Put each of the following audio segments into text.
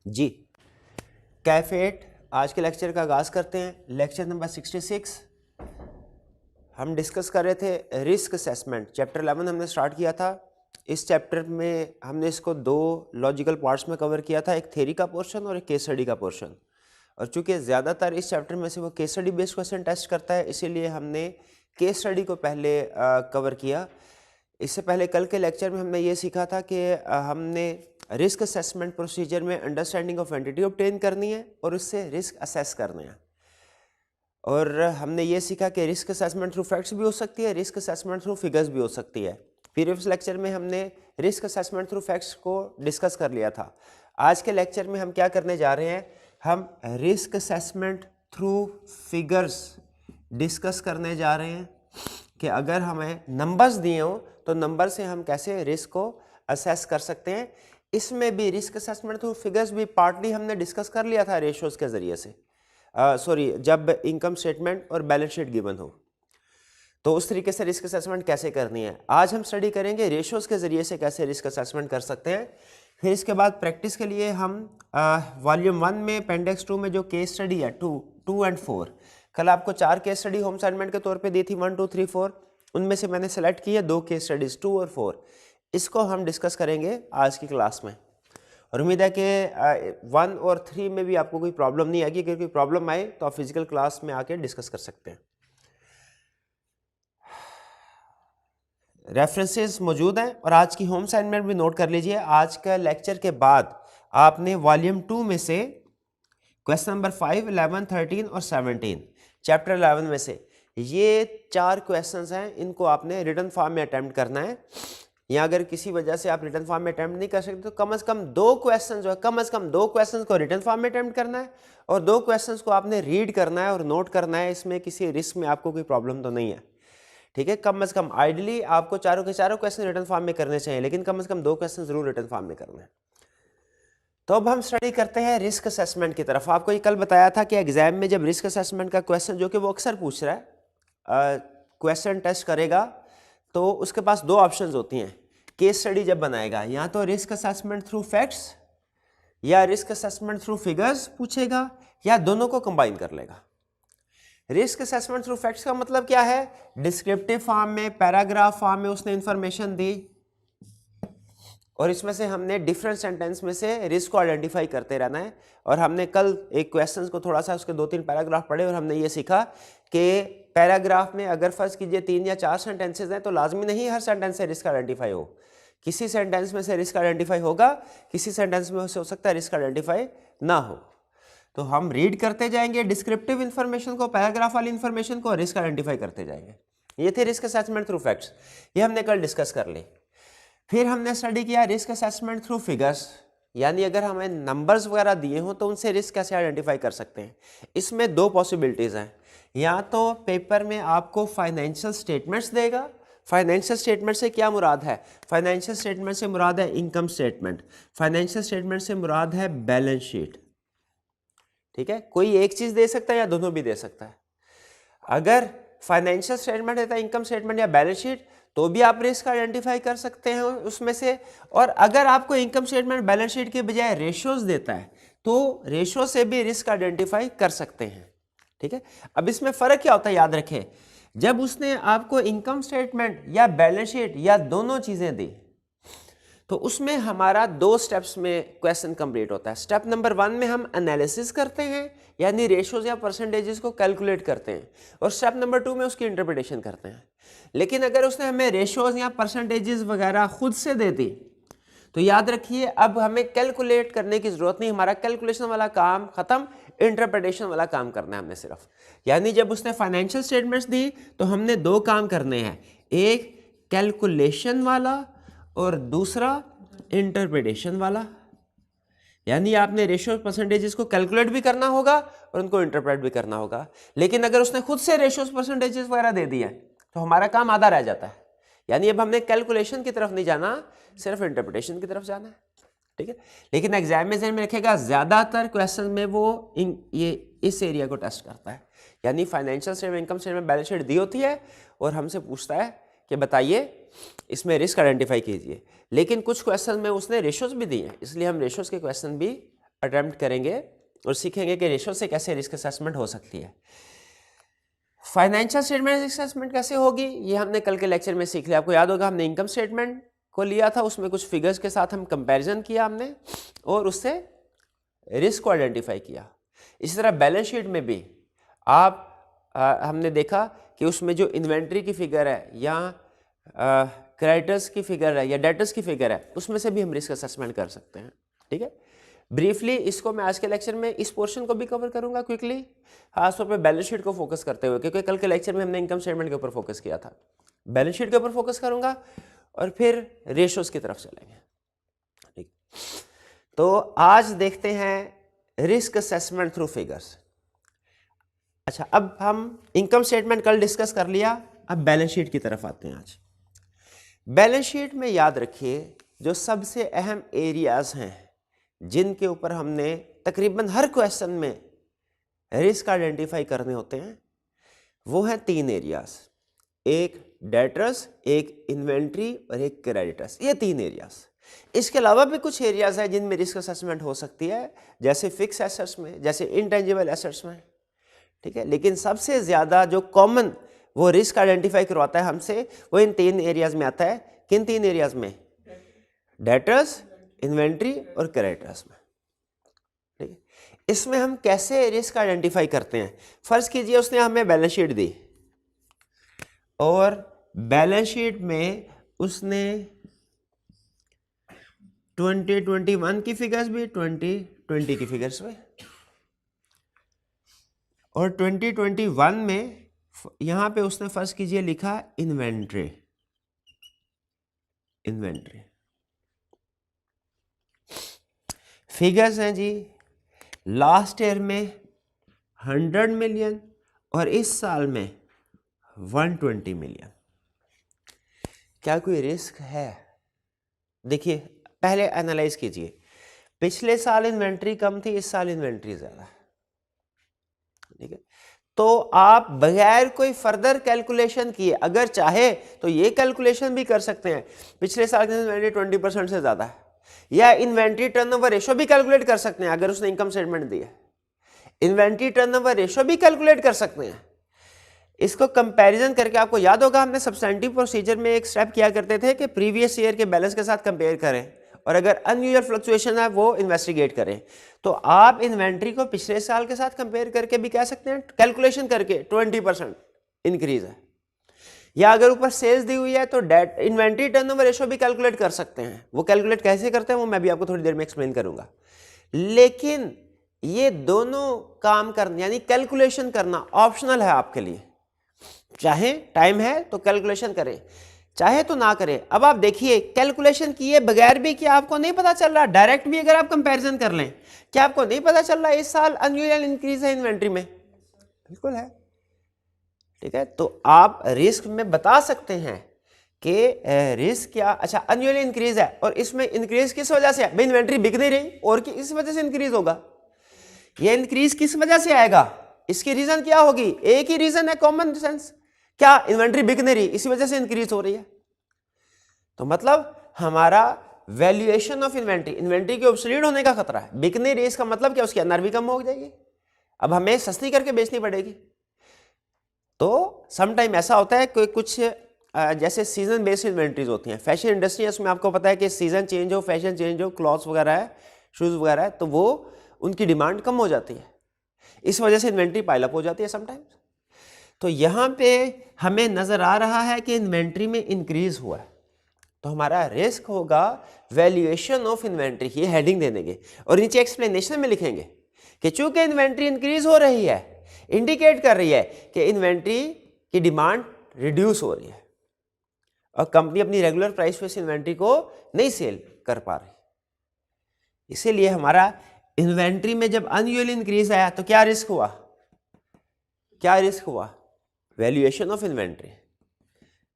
जी। कैफेट आज के लेक्चर का आगाज़ करते हैं। लेक्चर नंबर 66 हम डिस्कस कर रहे थे रिस्क असेसमेंट। चैप्टर 11 हमने स्टार्ट किया था। इस चैप्टर में हमने इसको दो लॉजिकल पार्ट्स में कवर किया था, एक थ्योरी का पोर्शन और एक केस स्टडी का पोर्शन। और चूंकि ज़्यादातर इस चैप्टर में से वो case study based question test करता है, इसीलिए हमने केस स्टडी को पहले कवर किया। इससे पहले कल के लेक्चर में हमने ये सीखा था कि हमने रिस्क असेसमेंट प्रोसीजर में अंडरस्टैंडिंग ऑफ एंटिटी ऑब्टेन करनी है और उससे रिस्क असेस करना है। और हमने ये सीखा कि रिस्क असेसमेंट थ्रू फैक्ट्स भी हो सकती है, रिस्क असेसमेंट थ्रू फिगर्स भी हो सकती है। प्रीवियस लेक्चर में हमने रिस्क असेसमेंट थ्रू फैक्ट्स को डिस्कस कर लिया था। आज के लेक्चर में हम क्या करने जा रहे हैं, हम risk assessment through figures discuss करने जा रहे हैं कि अगर हमें नंबर्स दिए हों तो नंबर से हम कैसे रिस्क को असेस कर सकते हैं। इसमें भी रिस्क असेसमेंट थ्रू फिगर्स भी पार्टली हमने डिस्कस कर लिया था रेशियोज के ज़रिए से, जब इनकम स्टेटमेंट और बैलेंस शीट गिवन हो तो उस तरीके से रिस्क असेसमेंट कैसे करनी है। आज हम स्टडी करेंगे रेशियोज के ज़रिए से कैसे रिस्क असेसमेंट कर सकते हैं। फिर इसके बाद प्रैक्टिस के लिए हम वॉल्यूम 1 में अपेंडिक्स 2 में जो केस स्टडी है 2 एंड 4, कल आपको 4 केस स्टडी होम असाइनमेंट के तौर पे दी थी 1, 2, 3, 4, उनमें से मैंने सेलेक्ट किया 2 केस स्टडीज़ 2 और 4। इसको हम डिस्कस करेंगे आज की क्लास में और उम्मीद है कि 1 और 3 में भी आपको कोई प्रॉब्लम नहीं आएगी। अगर कोई प्रॉब्लम आए तो आप फिजिकल क्लास में आके डिस्कस कर सकते हैं। रेफरेंसेस मौजूद हैं और आज की होम असाइनमेंट भी नोट कर लीजिए। आज का लेक्चर के बाद आपने वॉल्यूम 2 में से क्वेश्चन नंबर 5, 11, 13 और 17 चैप्टर 11 में से ये 4 क्वेश्चंस हैं, इनको आपने रिटन फॉर्म में अटेम्प्ट करना है। या अगर किसी वजह से आप रिटन फॉर्म में अटेम्प्ट नहीं कर सकते तो कम से कम 2 क्वेश्चन जो है, कम से कम 2 क्वेश्चन को रिटन फॉर्म में अटेम्प्ट करना है और 2 क्वेश्चन को आपने रीड करना है और नोट करना है। इसमें किसी रिस्क में आपको कोई प्रॉब्लम तो नहीं है, ठीक है। कम से कम आइडियली आपको चारों के चारों क्वेश्चन रिटन फॉर्म में करने चाहिए, लेकिन कम से कम 2 क्वेश्चन जरूर रिटन फॉर्म में करना है। तो अब हम स्टडी करते हैं रिस्क असेसमेंट की तरफ। आपको ये कल बताया था कि एग्जाम में जब रिस्क असेसमेंट का क्वेश्चन, जो कि वो अक्सर पूछ रहा है, क्वेश्चन टेस्ट करेगा तो उसके पास 2 ऑप्शंस होती हैं केस स्टडी जब बनाएगा, या तो रिस्क असेसमेंट थ्रू फैक्ट्स या रिस्क असेसमेंट थ्रू फिगर्स पूछेगा, या दोनों को कंबाइन कर लेगा। रिस्क असेसमेंट थ्रू फैक्ट्स का मतलब क्या है, डिस्क्रिप्टिव फॉर्म में, पैराग्राफ फॉर्म में उसने इंफॉर्मेशन दी और इसमें से हमने डिफरेंट सेंटेंस में से रिस्क को आइडेंटिफाई करते रहना है। और हमने कल एक क्वेश्चन को थोड़ा सा उसके 2-3 पैराग्राफ पढ़े और हमने ये सीखा कि पैराग्राफ में अगर फर्ज कीजिए 3 या 4 सेंटेंसेज हैं तो लाजमी नहीं हर सेंटेंस से रिस्क आइडेंटिफाई हो। किसी सेंटेंस में से रिस्क आइडेंटिफाई होगा, किसी सेंटेंस में से हो सकता है रिस्क आइडेंटिफाई ना हो। तो हम रीड करते जाएंगे डिस्क्रिप्टिव इन्फॉर्मेशन को, पैराग्राफ वाली इन्फॉर्मेशन को, रिस्क आइडेंटिफाई करते जाएंगे। ये थे रिस्क असेसमेंट थ्रू फैक्ट्स, ये हमने कल डिस्कस कर ली। फिर हमने स्टडी किया रिस्क असेसमेंट थ्रू फिगर्स, यानी अगर हमें नंबर्स वगैरह दिए हों तो उनसे रिस्क कैसे आइडेंटिफाई कर सकते हैं। इसमें 2 पॉसिबिलिटीज़ हैं, या तो पेपर में आपको फाइनेंशियल स्टेटमेंट्स देगा। फाइनेंशियल स्टेटमेंट से क्या मुराद है, फाइनेंशियल स्टेटमेंट से मुराद है इनकम स्टेटमेंट, फाइनेंशियल स्टेटमेंट से मुराद है बैलेंस शीट, ठीक है। कोई एक चीज़ दे सकता है या दोनों भी दे सकता है। अगर फाइनेंशियल स्टेटमेंट देता है इनकम स्टेटमेंट या बैलेंस शीट तो भी आप रिस्क आइडेंटिफाई कर सकते हैं उसमें से। और अगर आपको इनकम स्टेटमेंट बैलेंस शीट के बजाय रेशियोज देता है तो रेशियो से भी रिस्क आइडेंटिफाई कर सकते हैं, ठीक है। अब इसमें फ़र्क क्या होता है, याद रखें, जब उसने आपको इनकम स्टेटमेंट या बैलेंस शीट या दोनों चीज़ें दी तो उसमें हमारा 2 स्टेप्स में क्वेश्चन कंप्लीट होता है। स्टेप नंबर 1 में हम एनालिसिस करते हैं, यानी रेशियोज या परसेंटेजेस को कैलकुलेट करते हैं, और स्टेप नंबर 2 में उसकी इंटरप्रिटेशन करते हैं। लेकिन अगर उसने हमें रेशियोज या परसेंटेजेस वगैरह खुद से दे दी तो याद रखिए अब हमें कैलकुलेट करने की ज़रूरत नहीं, हमारा कैलकुलेशन वाला काम ख़त्म, इंटरप्रिटेशन वाला काम करना है हमने सिर्फ। यानी जब उसने फाइनेंशियल स्टेटमेंट्स दी तो हमने 2 काम करने हैं, एक कैलकुलेशन वाला और दूसरा इंटरप्रिटेशन वाला। यानी आपने रेशियो परसेंटेजेस को कैलकुलेट भी करना होगा और उनको इंटरप्रेट भी करना होगा। लेकिन अगर उसने खुद से रेशियोज परसेंटेजेस वगैरह दे दिए तो हमारा काम आधा रह जाता है। यानी अब हमने कैलकुलेशन की तरफ नहीं जाना, सिर्फ इंटरप्रिटेशन की तरफ जाना है, ठीक है। लेकिन एग्जामिनेशन में रखेगा ज़्यादातर क्वेश्चन में वो ये इस एरिया को टेस्ट करता है, यानी financial statement, income statement, balance sheet दी होती है और हमसे पूछता है कि बताइए इसमें रिस्क आइडेंटिफाई कीजिए। लेकिन कुछ क्वेश्चन में उसने रेशियोज भी दिए हैं, इसलिए हम रेशियोज के क्वेश्चन भी अटेम्प्ट करेंगे और सीखेंगे कि रेशो से कैसे रिस्क असेसमेंट हो सकती है। फाइनेंशियल स्टेटमेंट असेसमेंट कैसे होगी ये हमने कल के लेक्चर में सीख लिया। आपको याद होगा हमने इनकम स्टेटमेंट को लिया था, उसमें कुछ फिगर्स के साथ हम कंपैरिजन किया हमने और उससे रिस्क को आइडेंटिफाई किया। इसी तरह बैलेंस शीट में भी हमने देखा कि उसमें जो इन्वेंट्री की फिगर है या क्रेडिटर्स की फिगर है या डेटर्स की फिगर है, उसमें से भी हम रिस्क असेसमेंट कर सकते हैं। ठीक है, ब्रीफली इसको मैं आज के लेक्चर में इस पोर्शन को भी कवर करूंगा क्विकली, खासतौर पे बैलेंस शीट को फोकस करते हुए, क्योंकि कल के लेक्चर में हमने इनकम स्टेटमेंट के ऊपर फोकस किया था। बैलेंस शीट के ऊपर फोकस करूंगा और फिर रेशोज की तरफ चलेंगे। ठीक, तो आज देखते हैं रिस्क असेसमेंट थ्रू फिगर्स। अच्छा, अब हम इनकम स्टेटमेंट कल डिस्कस कर लिया, अब बैलेंस शीट की तरफ आते हैं। आज बैलेंस शीट में याद रखिए जो सबसे अहम एरियाज हैं जिनके ऊपर हमने तकरीबन हर क्वेश्चन में रिस्क आइडेंटिफाई करने होते हैं, वो हैं 3 एरियाज, एक डेटर्स, एक इन्वेंट्री और एक क्रेडिटर्स। ये 3 एरियाज। इसके अलावा भी कुछ एरियाज हैं जिनमें रिस्क असेसमेंट हो सकती है, जैसे फिक्स एसेट्स में, जैसे इनटेंजिबल एसेट्स में। ठीक है, लेकिन सबसे ज़्यादा जो कॉमन वो रिस्क आइडेंटिफाई करवाता है हमसे, वो इन 3 एरियाज में आता है। किन 3 एरियाज में? डेटर्स, इन्वेंट्री और क्रेडिटर्स में। ठीक है, इसमें हम कैसे रिस्क आइडेंटिफाई करते हैं? फर्ज कीजिए उसने हमें बैलेंस शीट दी और बैलेंस शीट में उसने 2021 की फिगर्स भी, 2020 की फिगर्स भी, और 2021 में यहां पे उसने फर्ज कीजिए लिखा इन्वेंट्री। फिगर्स हैं जी, लास्ट ईयर में 100 मिलियन और इस साल में 120 मिलियन। क्या कोई रिस्क है? देखिए, पहले एनालाइज कीजिए, पिछले साल इन्वेंट्री कम थी, इस साल इन्वेंट्री ज्यादा है। ठीक है, तो आप बगैर कोई फर्दर कैलकुलेशन किए अगर चाहे तो ये कैलकुलेशन भी कर सकते हैं, पिछले साल की इन्वेंट्री 20% से ज्यादा है, या इन्वेंट्री टर्नओवर रेशो भी कैलकुलेट कर सकते हैं। अगर उसने इनकम स्टेटमेंट दी है, इन्वेंट्री टर्नओवर रेशो भी कैलकुलेट कर सकते हैं। इसको कंपैरिजन करके, आपको याद होगा हमने सब्सटेंटिव प्रोसीजर में एक स्टेप किया करते थे कि प्रीवियस ईयर के बैलेंस के साथ कंपेयर करें और अगर अनयूजुअल फ्लक्चुएशन है वो इन्वेस्टिगेट करें। तो आप इन्वेंट्री को पिछले साल के साथ कंपेयर करके भी कह सकते हैं, कैलकुलेशन करके 20% इंक्रीज है, या अगर ऊपर सेल्स दी हुई है तो डेट इन्वेंट्री टर्नओवर रेशो भी कैलकुलेट कर सकते हैं। वो कैलकुलेट कैसे करते हैं वो मैं भी आपको थोड़ी देर में एक्सप्लेन करूंगा। लेकिन ये दोनों काम करना यानी कैलकुलेशन करना ऑप्शनल है आपके लिए, चाहे टाइम है तो कैलकुलेशन करें, चाहे तो ना करें। अब आप देखिए, कैलकुलेशन किए बगैर भी क्या आपको नहीं पता चल रहा, डायरेक्ट भी अगर आप कंपैरिजन कर लें, क्या आपको नहीं पता चल रहा इस साल अनयूजुअल इंक्रीज है इन्वेंट्री में? बिल्कुल है। ठीक है, तो आप रिस्क में बता सकते हैं कि रिस्क क्या, अच्छा अनयूजुअल इंक्रीज है और इसमें इंक्रीज किस वजह से है? भाई इन्वेंट्री बिक नहीं रही और किस वजह से इंक्रीज होगा? ये इंक्रीज किस वजह से आएगा? इसकी रीजन क्या होगी? एक ही रीजन है, कॉमन सेंस, क्या इन्वेंट्री बिक नहीं रही, इसी वजह से इंक्रीज हो रही है। तो मतलब हमारा वैल्यूएशन ऑफ इन्वेंट्री के ऑब्सोलीट होने का खतरा है। बिक नहीं रही इसका मतलब क्या? उसकी एनआर भी कम हो जाएगी, अब हमें सस्ती करके बेचनी पड़ेगी। तो समटाइम ऐसा होता है कि कुछ जैसे सीजन बेस्ड इन्वेंट्रीज होती हैं, फैशन इंडस्ट्री है, उसमें आपको पता है कि सीजन चेंज हो, फैशन चेंज हो, क्लॉथ्स वगैरह है, शूज वगैरह है, तो वो उनकी डिमांड कम हो जाती है, इस वजह से इन्वेंट्री पाइलअप हो जाती है समटाइम्स। तो यहाँ पे हमें नजर आ रहा है कि इन्वेंट्री में इंक्रीज हुआ है, तो हमारा रिस्क होगा वैल्यूएशन ऑफ इन्वेंट्री, ये हेडिंग दे देंगे और नीचे एक्सप्लेनेशन में लिखेंगे कि चूंकि इन्वेंट्री इंक्रीज हो रही है, इंडिकेट कर रही है कि इन्वेंट्री की डिमांड रिड्यूस हो रही है और कंपनी अपनी रेगुलर प्राइस पे इस इन्वेंट्री को नहीं सेल कर पा रही। इसीलिए हमारा इन्वेंट्री में जब अनयूजुअल इंक्रीज आया तो क्या रिस्क हुआ? क्या रिस्क हुआ? Valuation of inventory,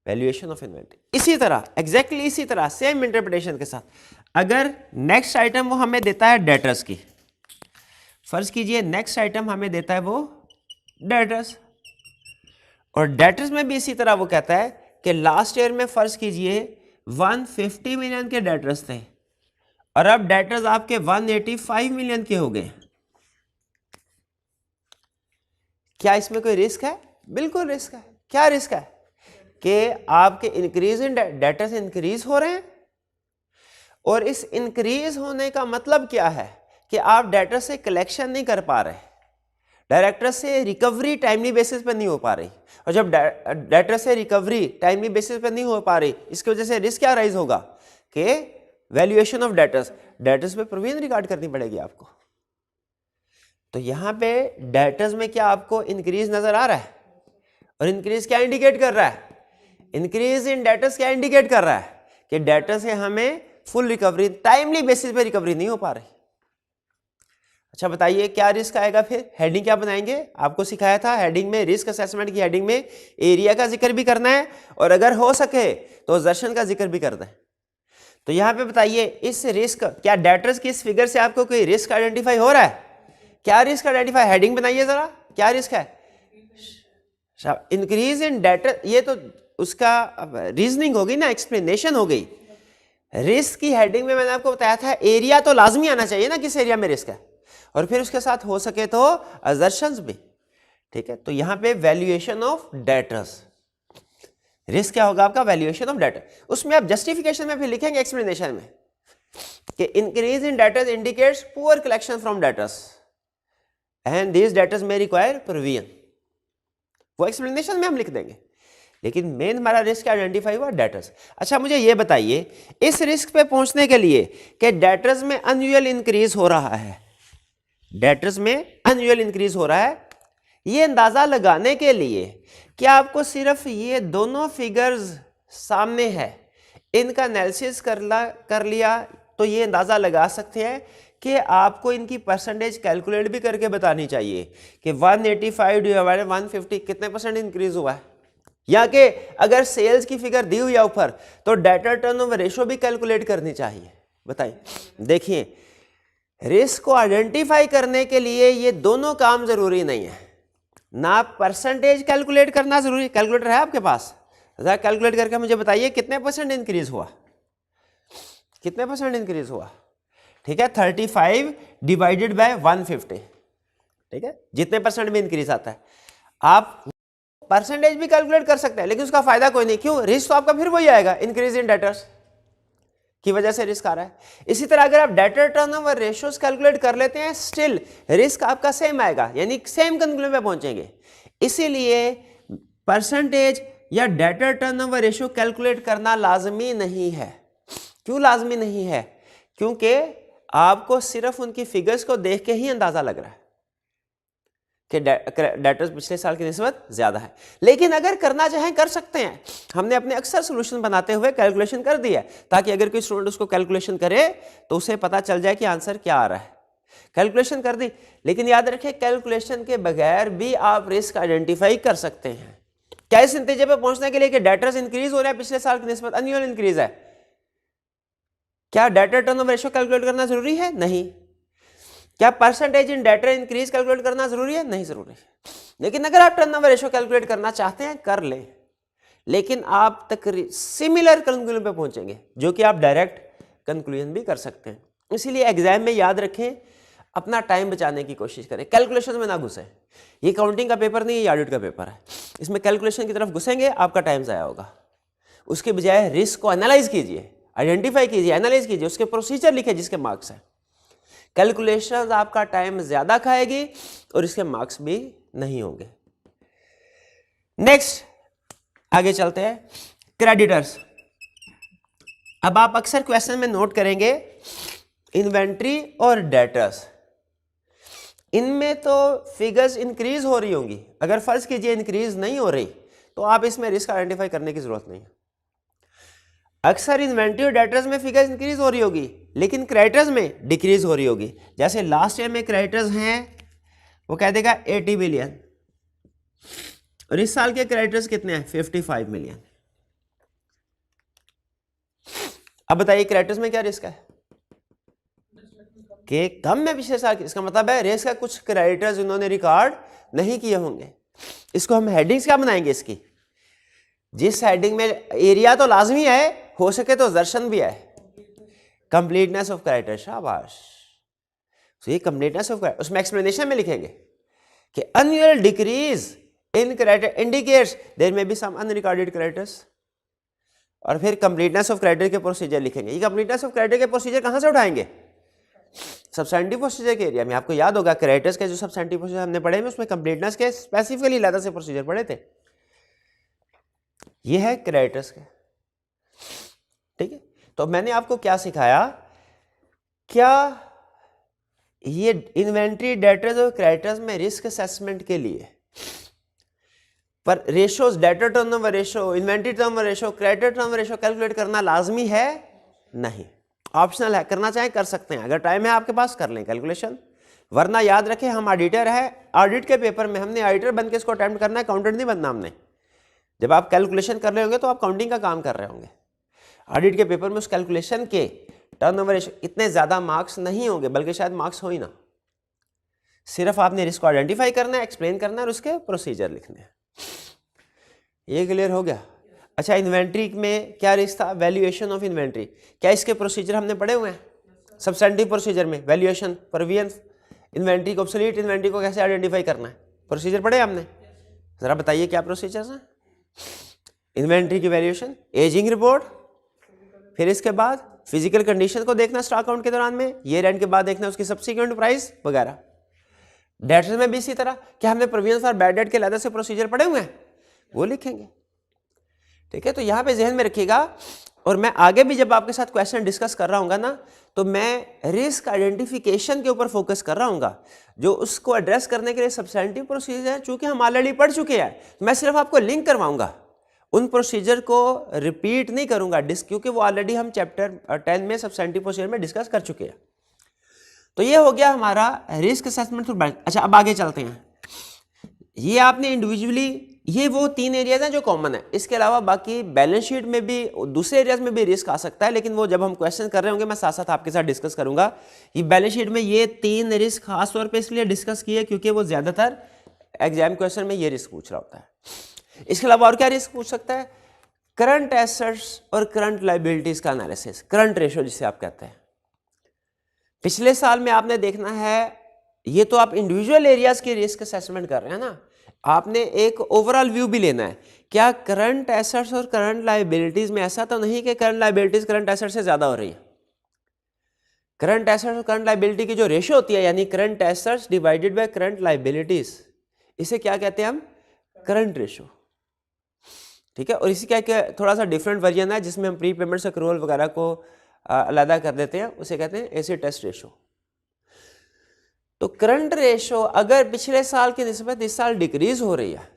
valuation of inventory. इसी तरह एग्जैक्टली इसी तरह सेम इंटरप्रिटेशन के साथ अगर नेक्स्ट आइटम वो हमें देता है डेटर्स की, फर्ज कीजिए नेक्स्ट आइटम हमें देता है वो डेटर्स, और डेटर्स में भी इसी तरह वो कहता है कि लास्ट ईयर में फर्ज कीजिए 150 मिलियन के डेटर्स थे और अब डेटर्स आपके 185 मिलियन के हो गए। क्या इसमें कोई रिस्क है? बिल्कुल रिस्क है। क्या रिस्क है कि आपके इंक्रीज इन डेटर्स इंक्रीज हो रहे हैं, और इस इंक्रीज होने का मतलब क्या है कि आप डेटर से कलेक्शन नहीं कर पा रहे, डायरेक्टर से रिकवरी टाइमली बेसिस पर नहीं हो पा रही, और जब डेटर से रिकवरी टाइमली बेसिस पर नहीं हो पा रही, इसकी वजह से रिस्क क्या राइज होगा कि वैल्यूएशन ऑफ डेटर्स पे प्रोविजन रिकॉर्ड करनी पड़ेगी आपको। तो यहां पे डेटर्स में क्या आपको इंक्रीज नजर आ रहा है? और इंक्रीज क्या इंडिकेट कर रहा है? इंक्रीज इन डेटर्स क्या इंडिकेट कर रहा है कि डेटर से हमें फुल रिकवरी, टाइमली बेसिस पे रिकवरी नहीं हो पा रही। अच्छा बताइए क्या रिस्क आएगा फिर? हेडिंग क्या बनाएंगे? आपको सिखाया था हेडिंग में, रिस्क असेसमेंट की हेडिंग में एरिया का जिक्र भी करना है, और अगर हो सके तो एक्सर्शन का जिक्र भी करना है। तो यहां पे बताइए इस रिस्क, क्या डेटर्स की इस फिगर से आपको कोई रिस्क आइडेंटिफाई हो रहा है? क्या रिस्क आइडेंटिफाई? हेडिंग बनाइए जरा, क्या रिस्क है? इंक्रीज इन डेटर, ये तो उसका रीजनिंग होगी ना, एक्सप्लेनेशन हो गई। रिस्क की हेडिंग में मैंने आपको बताया था एरिया तो लाजमी आना चाहिए ना, किस एरिया में रिस्क है, और फिर उसके साथ हो सके तो असर्शंस भी। ठीक है, तो यहां पे वैल्यूएशन ऑफ डेटर्स, रिस्क क्या होगा आपका? Valuation of debtor. उसमें आप जस्टिफिकेशन में फिर लिखेंगे एक्सप्लेनेशन में कि increase in debtors indicates poor collection from debtors and these debtors may require provision, वो एक्सप्लेनेशन में हम लिख देंगे। लेकिन मेन हमारा रिस्क आइडेंटिफाई हुआ डेटर्स। अच्छा मुझे ये बताइए इस रिस्क पे पहुंचने के लिए कि डेटर्स में एनुअल इंक्रीज हो रहा है, डेटर्स में एनुअल इंक्रीज हो रहा है, ये अंदाजा लगाने के लिए क्या आपको सिर्फ ये दोनों फिगर्स सामने है इनका एनालिसिस कर लिया तो ये अंदाजा लगा सकते हैं कि आपको इनकी परसेंटेज कैलकुलेट भी करके बतानी चाहिए कि 185 डिवाइडेड 150 कितने परसेंट इंक्रीज हुआ है, या कि अगर सेल्स की फिगर दी हुई है ऊपर तो डेटर टर्नओवर रेशो भी कैलकुलेट करनी चाहिए। बताइए, देखिए रिस्क को आइडेंटिफाई करने के लिए ये दोनों काम जरूरी नहीं है, ना परसेंटेज कैलकुलेट करना जरूरी। कैलकुलेटर है आपके पास? जरा कैलकुलेट करके मुझे बताइए कितने परसेंट इंक्रीज हुआ, कितने परसेंट इंक्रीज हुआ। ठीक है, 35 डिवाइडेड बाय 150, ठीक है, जितने परसेंट में इंक्रीज आता है आप परसेंटेज भी कैलकुलेट कर सकते हैं, लेकिन उसका फायदा कोई नहीं। क्यों? रिस्क तो आपका फिर वही आएगा, इंक्रीज इन डेटर्स की वजह से रिस्क आ रहा है। इसी तरह अगर आप डेटर टर्नओवर रेशियोज कैलकुलेट कर लेते हैं स्टिल रिस्क आपका सेम आएगा, यानी सेम कंक्लूजन पे पहुंचेंगे। इसीलिए परसेंटेज या डेटर टर्नओवर रेशियो कैलकुलेट करना लाजमी नहीं है। क्यों लाजमी नहीं है? क्योंकि आपको सिर्फ उनकी फिगर्स को देख के ही अंदाजा लग रहा है कि डेटर्स पिछले साल की निस्बत ज्यादा है, लेकिन अगर करना चाहें कर सकते हैं। हमने अपने अक्सर सोल्यूशन बनाते हुए कैलकुलेशन कर दिया ताकि अगर कोई स्टूडेंट उसको कैलकुलेशन करे तो उसे पता चल जाए कि आंसर क्या आ रहा है। कैलकुलेशन कर दी, लेकिन याद रखें कैलकुलेशन के बगैर भी आप रिस्क आइडेंटिफाई कर सकते हैं। क्या इस नतीजे पर पहुंचने के लिए कि डेटर्स इंक्रीज हो रहे हैं पिछले साल की निस्बत, एनुअल इंक्रीज है, क्या डेटर टर्नओवर रेशियो कैलकुलेट करना जरूरी है? नहीं। क्या percentage in debtor increase calculate करना जरूरी है? नहीं जरूरी है। लेकिन अगर आप टर्नओवर रेशियो कैलकुलेट करना चाहते हैं कर लें, लेकिन आप सिमिलर कंक्लूजन पे पहुंचेंगे जो कि आप डायरेक्ट कंक्लूजन भी कर सकते हैं। इसीलिए एग्जाम में याद रखें, अपना टाइम बचाने की कोशिश करें, कैलकुलेशन में ना घुसें। ये काउंटिंग का पेपर नहीं, ये ऑडिट का पेपर है, इसमें कैलकुलेशन की तरफ घुसेंगे आपका टाइम ज़ाया होगा। उसके बजाय रिस्क को एनालाइज कीजिए, आइडेंटिफाई कीजिए, एनालाइज कीजिए, उसके प्रोसीजर लिखे जिसके मार्क्स हैं। कैलकुलेशन आपका टाइम ज्यादा खाएगी और इसके मार्क्स भी नहीं होंगे। नेक्स्ट आगे चलते हैं, क्रेडिटर्स। अब आप अक्सर क्वेश्चन में नोट करेंगे इन्वेंट्री और डेटर्स, इनमें तो फिगर्स इंक्रीज हो रही होंगी। अगर फर्ज कीजिए इंक्रीज नहीं हो रही तो आप इसमें रिस्क आइडेंटिफाई करने की जरूरत नहीं है। अक्सर इन्वेंट्री और डेटर्स में फिगर्स इंक्रीज हो रही होगी, लेकिन क्रेडिटर्स में डिक्रीज हो रही होगी। जैसे लास्ट ईयर में क्रेडिटर्स हैं वो कह देगा 80 मिलियन, और इस साल के क्रेडिटर्स कितने हैं? 55 मिलियन। अब बताइए क्रेडिटर्स में क्या रिस्क है? कि कम में पिछले साल की, इसका मतलब है रिस्क का कुछ क्रेडिटर्स इन्होंने रिकॉर्ड नहीं किए होंगे। इसको हम हेडिंग्स क्या बनाएंगे इसकी? जिस हेडिंग में एरिया तो लाजमी है, हो सके तो दर्शन भी है, कंप्लीटनेस ऑफ कैरेक्टर, शाबाश। तो ये कंप्लीटनेस ऑफ कैरेक्टर, उसमें एक्सप्लेनेशन में लिखेंगे कि annual decrease in character indicates there may be some unrecorded characters, और फिर कंप्लीटनेस ऑफ कैरेक्टर के प्रोसीजर लिखेंगे। ये कंप्लीटनेस ऑफ कैरेक्टर के प्रोसीजर कहां से उठाएंगे? सब्सटेंटिव प्रोसीजर के एरिया में। आपको याद होगा कैरेक्टर्स के जो सब्सटेंटिव प्रोसीजर हमने पढ़े में उसमें कंप्लीटनेस के स्पेसिफिकली अलग से प्रोसीजर पढ़े थे। ये है कैरेक्टर्स के, ठीक है। तो मैंने आपको क्या सिखाया, क्या ये इन्वेंट्री डेटर्स और क्रेडिटर्स में रिस्क असेसमेंट के लिए पर ratios, debtor turnover ratio, inventory turnover ratio, creditor turnover ratio calculate करना लाजमी है? नहीं, ऑप्शनल है। करना चाहें कर सकते हैं, अगर टाइम है आपके पास कर लें कैलकुलेशन, वरना याद रखें हम ऑडिटर है, ऑडिट के पेपर में हमने ऑडिटर बन के इसको अटेम्प्ट करना है, अकाउंटेंट नहीं बनना हमने। जब आप कैलकुलेशन कर रहे होंगे तो आप काउंटिंग का काम कर रहे होंगे। ऑडिट के पेपर में उस कैलकुलेशन के टर्नओवर रेशो इतने ज्यादा मार्क्स नहीं होंगे, बल्कि शायद मार्क्स हो ही ना। सिर्फ आपने रिस्क को आइडेंटिफाई करना है, एक्सप्लेन करना है और उसके प्रोसीजर लिखने हैं। ये क्लियर हो गया? अच्छा, इन्वेंट्री में क्या रिस्क था? Valuation of inventory. क्या इसके प्रोसीजर हमने पढ़े हुए हैं? सब्सटेंटिव प्रोसीजर में वैल्यूएशन, प्रोविजन, इन्वेंट्री को, ऑब्सोलीट इन्वेंट्री को कैसे आइडेंटिफाई करना है, प्रोसीजर पढ़े हमने। जरा बताइए क्या प्रोसीजर्स हैं? इन्वेंट्री की वैल्यूएशन, एजिंग रिपोर्ट, फिर इसके बाद फिजिकल कंडीशन को देखना स्टॉक अकाउंट के दौरान में, ईयर एंड के बाद देखना उसकी सब्सिक्वेंट प्राइस वगैरह। डेट्स में भी इसी तरह, क्या हमने प्रोविजन फॉर बैड डेट के अलग से प्रोसीजर पढ़े हुए हैं? वो लिखेंगे, ठीक है। तो यहाँ पे जहन में रखिएगा, और मैं आगे भी जब आपके साथ क्वेश्चन डिस्कस कर रहा हूँ ना, तो मैं रिस्क आइडेंटिफिकेशन के ऊपर फोकस कर रहा हूँ, जो उसको एड्रेस करने के लिए सब्सटेंटिव प्रोसीजर है। चूंकि हम ऑलरेडी पढ़ चुके हैं, मैं सिर्फ आपको लिंक करवाऊंगा, उन प्रोसीजर को रिपीट नहीं करूंगा क्योंकि वो ऑलरेडी हम चैप्टर 10 में सब्सटेंटिव प्रोसीजर में डिस्कस कर चुके हैं। तो ये हो गया हमारा रिस्क असेसमेंट थ्रू बैलेंस। अच्छा, अब आगे चलते हैं। ये आपने इंडिविजुअली, ये वो 3 एरियाज हैं जो कॉमन है। इसके अलावा बाकी बैलेंस शीट में भी दूसरे एरियाज में भी रिस्क आ सकता है, लेकिन वो जब हम क्वेश्चन कर रहे होंगे मैं साथ साथ आपके साथ डिस्कस करूंगा। ये बैलेंस शीट में ये 3 रिस्क खास तौर पे इसलिए डिस्कस किए क्योंकि वो ज्यादातर एग्जाम क्वेश्चन में ये रिस्क पूछ रहा होता है। इसके अलावा और क्या रिस्क पूछ सकता है? करंट एसेट्स और करंट लायबिलिटीज का एनालिसिस, करंट रेशो जिसे आप कहते हैं। पिछले साल में आपने देखना है, ये तो आप इंडिविजुअल एरियाज की रिस्क असेसमेंट कर रहे हैं ना, आपने एक ओवरऑल व्यू भी लेना है। क्या करंट एसेट्स और करंट लायबिलिटीज में ऐसा तो नहीं कि करंट लायबिलिटीज करंट एसेट्स से ज्यादा हो रही है? करंट एसेट्स और करंट लायबिलिटी की जो रेशो होती है, यानी current assets divided by current liabilities, इसे क्या कहते हैं हम? करंट रेशो, ठीक है। और इसी का थोड़ा सा डिफरेंट वर्जन है जिसमें हम प्री पेमेंट्स एक्रूवल वगैरह को अलग कर देते हैं, उसे कहते हैं एसिड टेस्ट रेशो। तो करंट रेशो अगर पिछले साल की निस्बत इस साल डिक्रीज हो रही है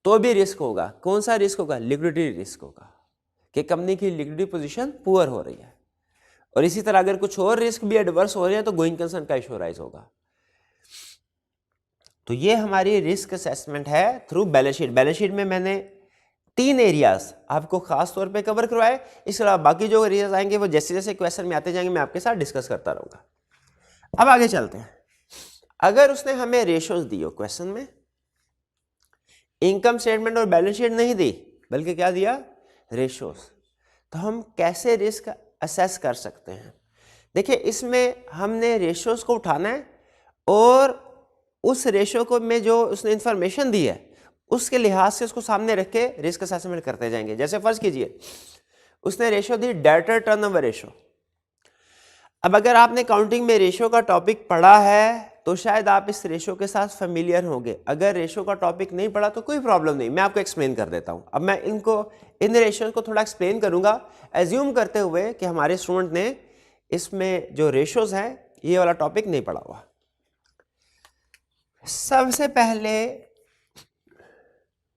तो भी रिस्क होगा। कौन सा रिस्क होगा? लिक्विडिटी रिस्क होगा, कि कंपनी की लिक्विडिटी पोजीशन पुअर हो रही है। और इसी तरह अगर कुछ और रिस्क भी एडवर्स हो रहे हैं तो गोइंग कंसर्न का इशू राइज होगा। तो ये हमारी रिस्क असेसमेंट है through balance sheet. Balance sheet में मैंने 3 एरियाज आपको खास तौर पे कवर करवाए। इसके अलावा बाकी जो एरियाज आएंगे वो जैसे जैसे क्वेश्चन में आते जाएंगे मैं आपके साथ डिस्कस करता रहूंगा। अब आगे चलते हैं। अगर उसने हमें रेशोज दी हो क्वेश्चन में, इनकम स्टेटमेंट और बैलेंस शीट नहीं दी बल्कि क्या दिया? रेशोज, तो हम कैसे रिस्क असेस कर सकते हैं? देखिए, इसमें हमने रेशोज को उठाना है और उस रेशो को में जो उसने इंफॉर्मेशन दी है उसके लिहाज से उसको सामने रख के रिस्क असेसमेंट करते जाएंगे। जैसे फर्ज कीजिए उसने रेशो दी डेटर टर्नओवर रेशो। अब अगर आपने काउंटिंग में रेशो का टॉपिक पढ़ा है तो शायद आप इस रेशो के साथ फेमिलियर होंगे। अगर रेशो का टॉपिक नहीं पढ़ा तो कोई प्रॉब्लम नहीं, मैं आपको एक्सप्लेन कर देता हूं। अब मैं इन रेशो को थोड़ा एक्सप्लेन करूंगा, एज्यूम करते हुए कि हमारे स्टूडेंट ने इसमें जो रेशोज हैं ये वाला टॉपिक नहीं पढ़ा हुआ। सबसे पहले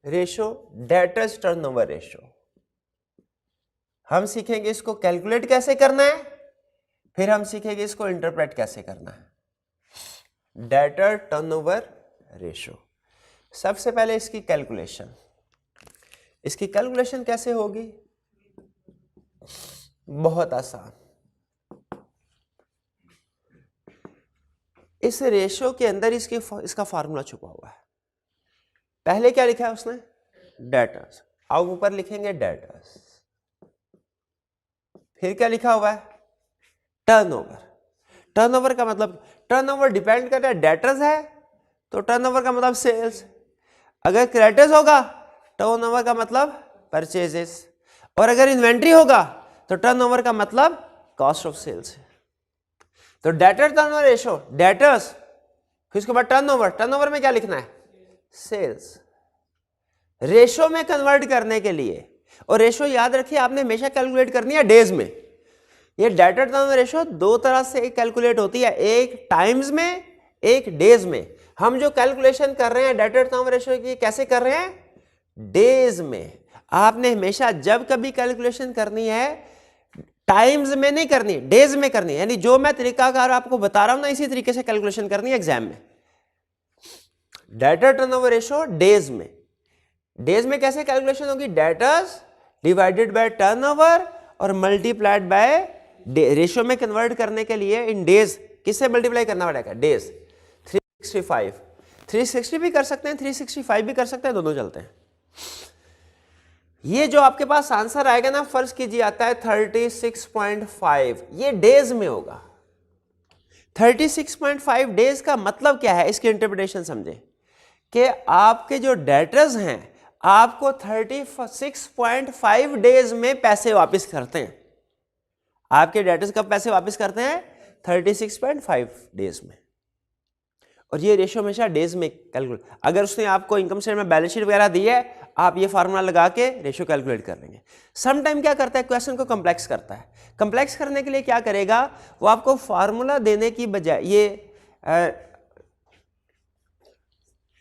रेशो डेटर्स टर्नओवर रेशो, हम सीखेंगे इसको कैलकुलेट कैसे करना है, फिर हम सीखेंगे इसको इंटरप्रेट कैसे करना है। डेटर टर्नओवर रेशो, सबसे पहले इसकी कैलकुलेशन कैसे होगी? बहुत आसान। इस रेशो के अंदर इसका फार्मूला छुपा हुआ है। पहले क्या लिखा है उसने? डेटर्स। अब ऊपर लिखेंगे डेटर्स। फिर क्या लिखा हुआ है? टर्नओवर। टर्नओवर का मतलब, टर्नओवर डिपेंड करता है, डेटर्स है तो टर्नओवर का मतलब सेल्स, अगर क्रेडिटर्स होगा टर्नओवर का मतलब परचेजेस, और अगर इन्वेंट्री होगा तो टर्नओवर का मतलब कॉस्ट ऑफ सेल्स है। तो डेटर टर्नओवर रेशो, डेटर्स, फिर उसके बाद टर्नओवर, टर्नओवर में क्या लिखना है, सेल्स। रेशो में कन्वर्ट करने के लिए, और रेशो याद रखिए आपने हमेशा कैलकुलेट करनी है डेज में। ये डेटर टर्नओवर रेशो दो तरह से कैलकुलेट होती है, एक टाइम्स में, एक डेज में। हम जो कैलकुलेशन कर रहे हैं डेटर टर्नओवर रेशो की, कैसे कर रहे हैं, डेज में। आपने हमेशा जब कभी कैलकुलेशन करनी है टाइम्स में नहीं करनी, डेज में करनी है। यानी जो मैं तरीकाकार आपको बता रहा हूं ना, इसी तरीके से कैलकुलेशन करनी है एग्जाम में। डेटर टर्नओवर रेशो डेज में, डेज में कैसे कैलकुलेशन होगी, डेटर्स डिवाइडेड बाय टर्नओवर और मल्टीप्लाइड बाय रेशो में कन्वर्ट करने के लिए इन डेज किससे मल्टीप्लाई करना पड़ेगा, डेज। 365, 360 भी कर सकते हैं, 365 भी कर सकते हैं, दोनों चलते हैं। ये जो आपके पास आंसर आएगा ना, फर्ज कीजिए आता है 36.5, ये डेज में होगा। 36.5 डेज का मतलब क्या है, इसकी इंटरप्रिटेशन समझे कि आपके जो डेटर्स हैं आपको 36.5 डेज में पैसे वापस करते हैं। आपके डेटर्स कब पैसे वापस करते हैं, 36.5 डेज में। और ये रेशो हमेशा डेज में कैलकुलेट, अगर उसने आपको इनकम स्टेटमेंट बैलेंस शीट वगैरह दी है, आप ये फार्मूला लगा के रेशो कैलकुलेट कर लेंगे। सम टाइम क्या करता है, क्वेश्चन को कॉम्प्लेक्स करता है। कॉम्प्लेक्स करने के लिए क्या करेगा, वो आपको फार्मूला देने की बजाय, ये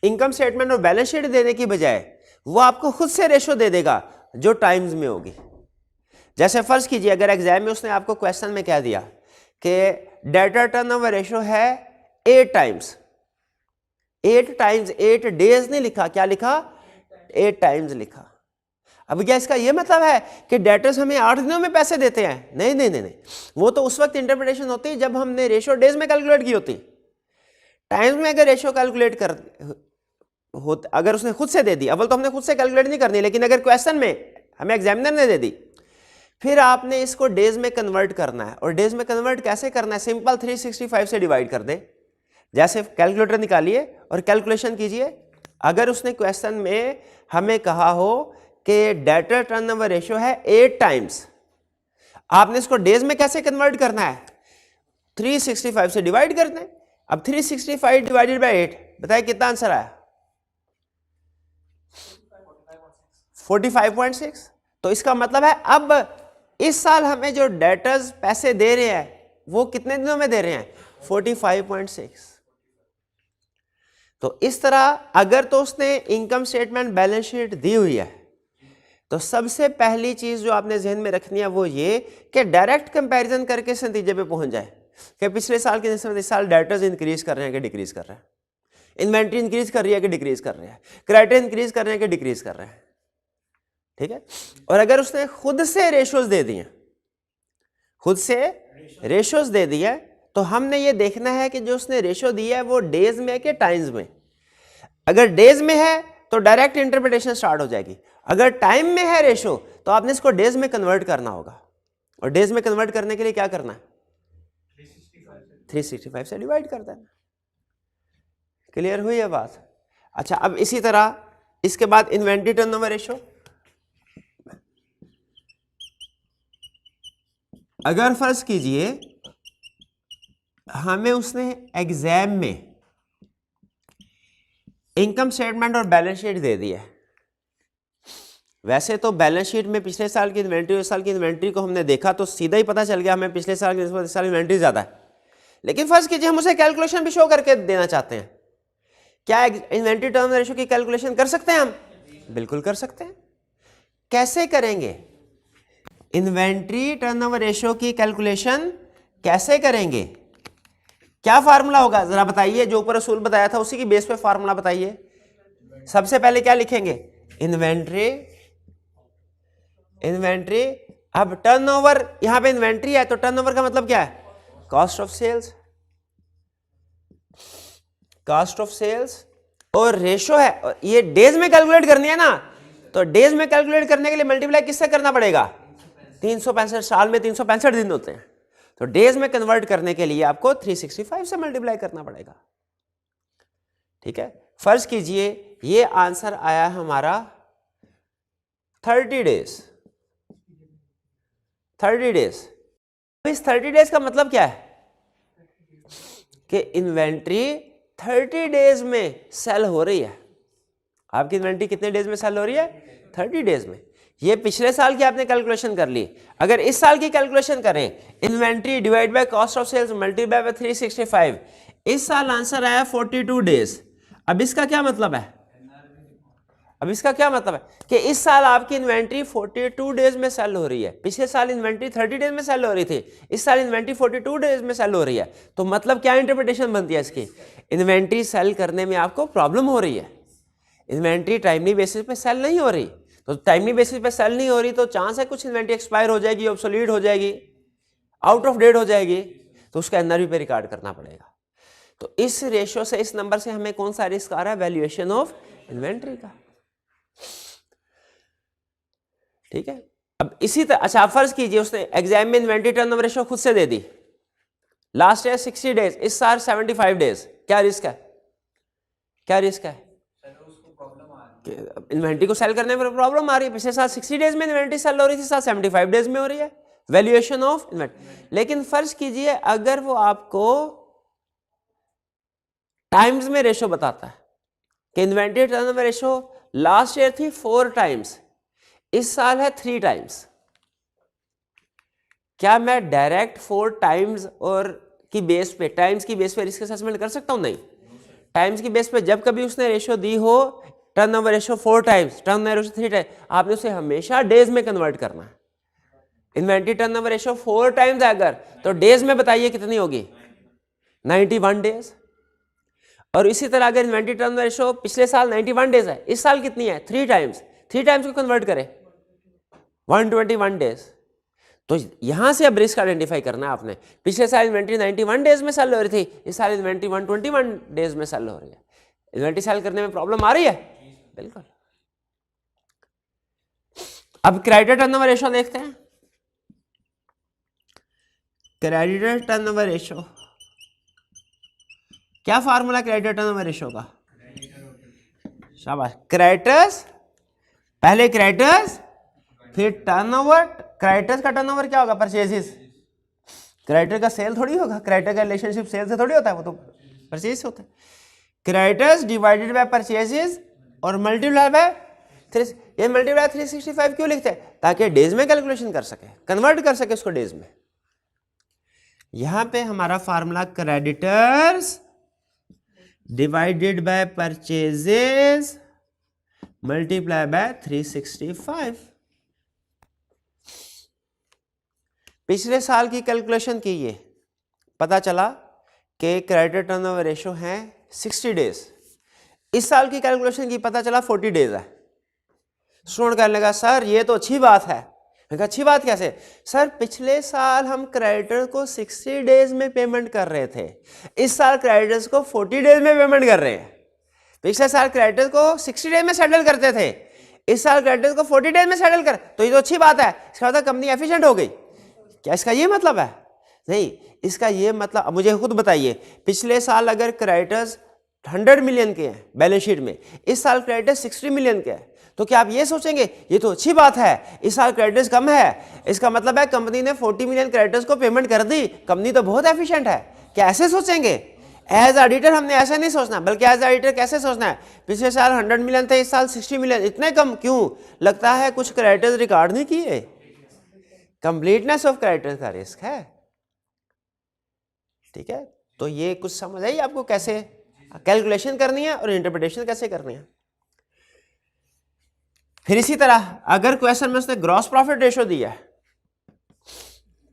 इनकम स्टेटमेंट और बैलेंस शीट देने की बजाय वो आपको खुद से रेशो दे देगा जो टाइम्स में होगी। जैसे फर्ज कीजिए अगर एग्जाम में उसने आपको क्वेश्चन में कह दिया कि डेटर टर्नओवर रेशो है 8 टाइम्स, 8 टाइम्स, 8 डेज नहीं लिखा, क्या लिखा, 8 टाइम्स लिखा। अब क्या इसका ये मतलब है कि डेटर्स हमें 8 दिनों में पैसे देते हैं, नहीं नहीं नहीं नहीं, वो तो उस वक्त इंटरप्रिटेशन होती है जब हमने रेशो डेज में कैलकुलेट की होती। टाइम्स में अगर रेशो कैलकुलेट कर अगर उसने खुद से दे दी, अव्वल तो हमने खुद से कैलकुलेट नहीं करनी, लेकिन अगर क्वेश्चन में हमें एग्जामिनर ने दे दी, फिर आपने इसको डेज में कन्वर्ट करना है। और डेज में कन्वर्ट कैसे करना है, सिंपल 365 से डिवाइड कर दे। जैसे कैलकुलेटर निकालिए और कैलकुलेशन कीजिए। अगर उसने क्वेश्चन में हमें कहा हो कि डेटर टर्नओवर रेशियो है 8 टाइम्स, आपने इसको डेज में कैसे कन्वर्ट करना है, 365 से डिवाइड कर दें। अब 365 डिवाइडेड बाय 8, बताइए कितना आंसर आया, 45.6। तो इसका मतलब है अब इस साल हमें जो डेटर्स पैसे दे रहे हैं वो कितने दिनों में दे रहे हैं, 45.6। तो इस तरह अगर तो उसने इनकम स्टेटमेंट बैलेंस शीट दी हुई है तो सबसे पहली चीज जो आपने जहन में रखनी है वो ये कि डायरेक्ट कंपैरिजन करके इस नतीजे पे पहुंच जाए कि पिछले साल के निस्बत इस साल डेटर्स इंक्रीज कर रहे हैं कि डिक्रीज कर रहे हैं, इन्वेंट्री इंक्रीज कर रही है कि डिक्रीज कर रहे हैं, क्रेडिट इंक्रीज कर रहे हैं कि डिक्रीज कर रहे हैं। ठीक है। और अगर उसने खुद से रेशोज दे दिए, खुद से रेशोज दे दिए, तो हमने ये देखना है कि जो उसने रेशो दिया है वो डेज में है कि टाइम्स में। अगर डेज में है तो डायरेक्ट इंटरप्रिटेशन स्टार्ट हो जाएगी, अगर टाइम में है रेशो तो आपने इसको डेज में कन्वर्ट करना होगा। और डेज में कन्वर्ट करने के लिए क्या करना है, 365 से डिवाइड कर देना। क्लियर हुई है बात। अच्छा, अब इसी तरह इसके बाद इन्वेंट्री टर्नओवर रेशो। अगर फर्ज कीजिए हमें उसने एग्जाम में इनकम स्टेटमेंट और बैलेंस शीट दे दी है, वैसे तो बैलेंस शीट में पिछले साल की इन्वेंट्री इस साल की इन्वेंट्री को हमने देखा तो सीधा ही पता चल गया हमें पिछले साल की इस साल इन्वेंट्री ज्यादा है। लेकिन फर्ज कीजिए हम उसे कैलकुलेशन भी शो करके देना चाहते हैं, क्या इन्वेंट्री टर्नओवर रेशो की कैलकुलेशन कर सकते हैं हम? बिल्कुल कर सकते हैं। कैसे करेंगे इन्वेंट्री टर्नओवर रेशो की कैलकुलेशन, कैसे करेंगे, क्या फार्मूला होगा जरा बताइए। जो ऊपर असूल बताया था उसी की बेस पे फार्मूला बताइए। सबसे पहले क्या लिखेंगे, इन्वेंट्री, इन्वेंट्री। अब टर्नओवर, यहां पे इन्वेंट्री है तो टर्नओवर का मतलब क्या है, cost of sales, cost of sales. और रेशो है, और ये डेज में कैलकुलेट करनी है ना, तो डेज में कैलकुलेट करने के लिए मल्टीप्लाई किससे करना पड़ेगा, 365। साल में 365 दिन होते हैं, तो डेज में कन्वर्ट करने के लिए आपको 365 से मल्टीप्लाई करना पड़ेगा। ठीक है, फर्ज कीजिए ये आंसर आया हमारा 30 डेज। 30 डेज, इस 30 डेज का मतलब क्या है कि इन्वेंट्री 30 डेज में सेल हो रही है। आपकी इन्वेंट्री कितने डेज में सेल हो रही है? 30 डेज में। ये पिछले साल की आपने कैलकुलेशन कर ली। अगर इस साल की कैलकुलेशन करें, inventory divide by cost of sales multiply by 365, इस साल आंसर आया 42 डेज। अब इसका क्या मतलब है? अब इसका क्या मतलब है कि इस साल आपकी इन्वेंट्री 42 डेज में सेल हो रही है। पिछले साल इन्वेंट्री 30 डेज में सेल हो रही थी, इस साल इन्वेंट्री 42 डेज में सेल हो रही है। तो मतलब क्या इंटरप्रिटेशन बनती है इसकी? इन्वेंट्री सेल करने में आपको प्रॉब्लम हो रही है, इन्वेंट्री टाइमली बेसिस पे सेल नहीं हो रही। तो टाइमली बेसिस पे सेल नहीं हो रही तो चांस है कुछ इन्वेंट्री एक्सपायर हो जाएगी, ऑब्सोलीट हो जाएगी, आउट ऑफ डेट हो जाएगी, तो उसका एनआरवी पे रिकॉर्ड करना पड़ेगा। तो इस रेशियो से, इस नंबर से हमें कौन सा रिस्क आ रहा है? वैल्यूएशन ऑफ इन्वेंट्री का। ठीक है, अब इसी तरह अच्छा फर्ज कीजिए उसने एग्जाम में इन्वेंट्री टर्नओवर रेशियो खुद से दे दी, लास्ट ईयर 60 डेज, इस साल 75 डेज, क्या रिस्क है? क्या रिस्क है? इन्वेंट्री को सेल करने में प्रॉब्लम आ रही है। पिछले साल 60 डेज में इन्वेंट्री सेल हो रही थी, साल 75 डेज में हो रही है, वैल्यूएशन ऑफ इन्वेंट्री। लेकिन फर्ज कीजिए अगर वो आपको टाइम्स में रेशियो बताता है कि inventory turnover ratio last year थी 4 टाइम्स, इस साल है 3 टाइम्स, क्या मैं डायरेक्ट 4 टाइम्स और की बेस पे, टाइम्स की बेस पे रिस्क असेसमेंट कर सकता हूं? नहीं। टाइम्स की बेस पे जब कभी उसने रेशियो दी हो, turnover ratio 4 times, turnover ratio 3 times, आपने उसे हमेशा डेज में कन्वर्ट करना है। इन्वेंट्री टर्नओवर रेशियो 4 टाइम्स अगर, तो डेज में बताइए कितनी होगी? 91 डेज। और इसी तरह अगर इन्वेंट्री टर्नओवर रेशियो पिछले साल 91 डेज है, इस साल कितनी है? 3 टाइम्स, 3 टाइम्स को कन्वर्ट करें 121 डेज। तो यहां से अब रिस्क आइडेंटिफाई करना है आपने। पिछले साल इन्वेंट्री 91 डेज में सेल हो रही थी, इस साल इन्वेंट्री 121 डेज में सेल हो रही है। इन्वेंट्री सेल करने में प्रॉब्लम आ रही है? बिल्कुल। अब क्रेडिटर टर्नओवर रेशियो देखते हैं। क्रेडिटर टर्नओवर रेशियो, क्या फार्मूला क्रेडिटर टर्नओवर रेशियो का? शाबाश, क्रेडिटर्स पहले, क्रेडिटर्स फिर टर्नओवर। क्रेडिटर्स का टर्नओवर क्या होगा? परचेजेस। क्रेडिटर का सेल थोड़ी होगा, क्रेडिटर का रिलेशनशिप सेल से थोड़ी होता है, वो तो परचेज होता है। क्रेडिटर्स डिवाइडेड बाय परचेजेस और मल्टीप्लाई बाय 3, ये मल्टीप्लाई 365 क्यों लिखते हैं? ताकि डेज में कैलकुलेशन कर सके, कन्वर्ट कर सके उसको डेज में। यहां पे हमारा formula creditors divided by purchases multiply by 365। पिछले साल की कैलकुलेशन की, ये पता चला कि क्रेडिटर टर्नओवर रेशियो है 60 डेज। इस साल की कैलकुलेशन की, पता चला 40 डेज है। स्टूडेंट कहने लगा सर ये तो अच्छी बात है। मैंने कहा अच्छी बात कैसे? सर पिछले साल हम क्रेडिटर को 60 डेज में पेमेंट कर रहे थे, इस साल क्रेडिटर्स को 40 डेज में पेमेंट कर रहे हैं। पिछले साल क्रेडिटर को 60 डेज में सेटल करते थे, इस साल क्रेडिटर्स को 40 डेज में सेटल कर, तो ये तो अच्छी बात है। इसका मतलब कंपनी एफिशिएंट हो गई। क्या इसका ये मतलब है? नहीं, इसका ये मतलब, अब मुझे खुद बताइए, पिछले साल अगर क्रेडिटर्स 100 मिलियन के हैं बैलेंस शीट में, इस साल क्रेडिटर्स 60 मिलियन के हैं, तो क्या आप ये सोचेंगे ये तो अच्छी बात है, इस साल क्रेडिटर्स कम है, इसका मतलब है कंपनी ने 40 मिलियन क्रेडिटर्स को पेमेंट कर दी, कंपनी तो बहुत एफिशिएंट है? क्या ऐसे सोचेंगे? एज ऑडिटर हमने ऐसा नहीं सोचना, बल्कि एज ऑडिटर कैसे सोचना है? पिछले साल 100 मिलियन थे, इस साल 60 मिलियन, इतने कम क्यों? लगता है कुछ क्रेडिटर्स रिकॉर्ड नहीं किए। कंप्लीटनेस ऑफ क्रेडिटर का रिस्क है। ठीक है, तो ये कुछ समझ आई आपको कैसे कैलकुलेशन करनी है और इंटरप्रिटेशन कैसे करनी है। फिर इसी तरह अगर क्वेश्चन में उसने ग्रॉस प्रॉफिट रेशियो दिया है,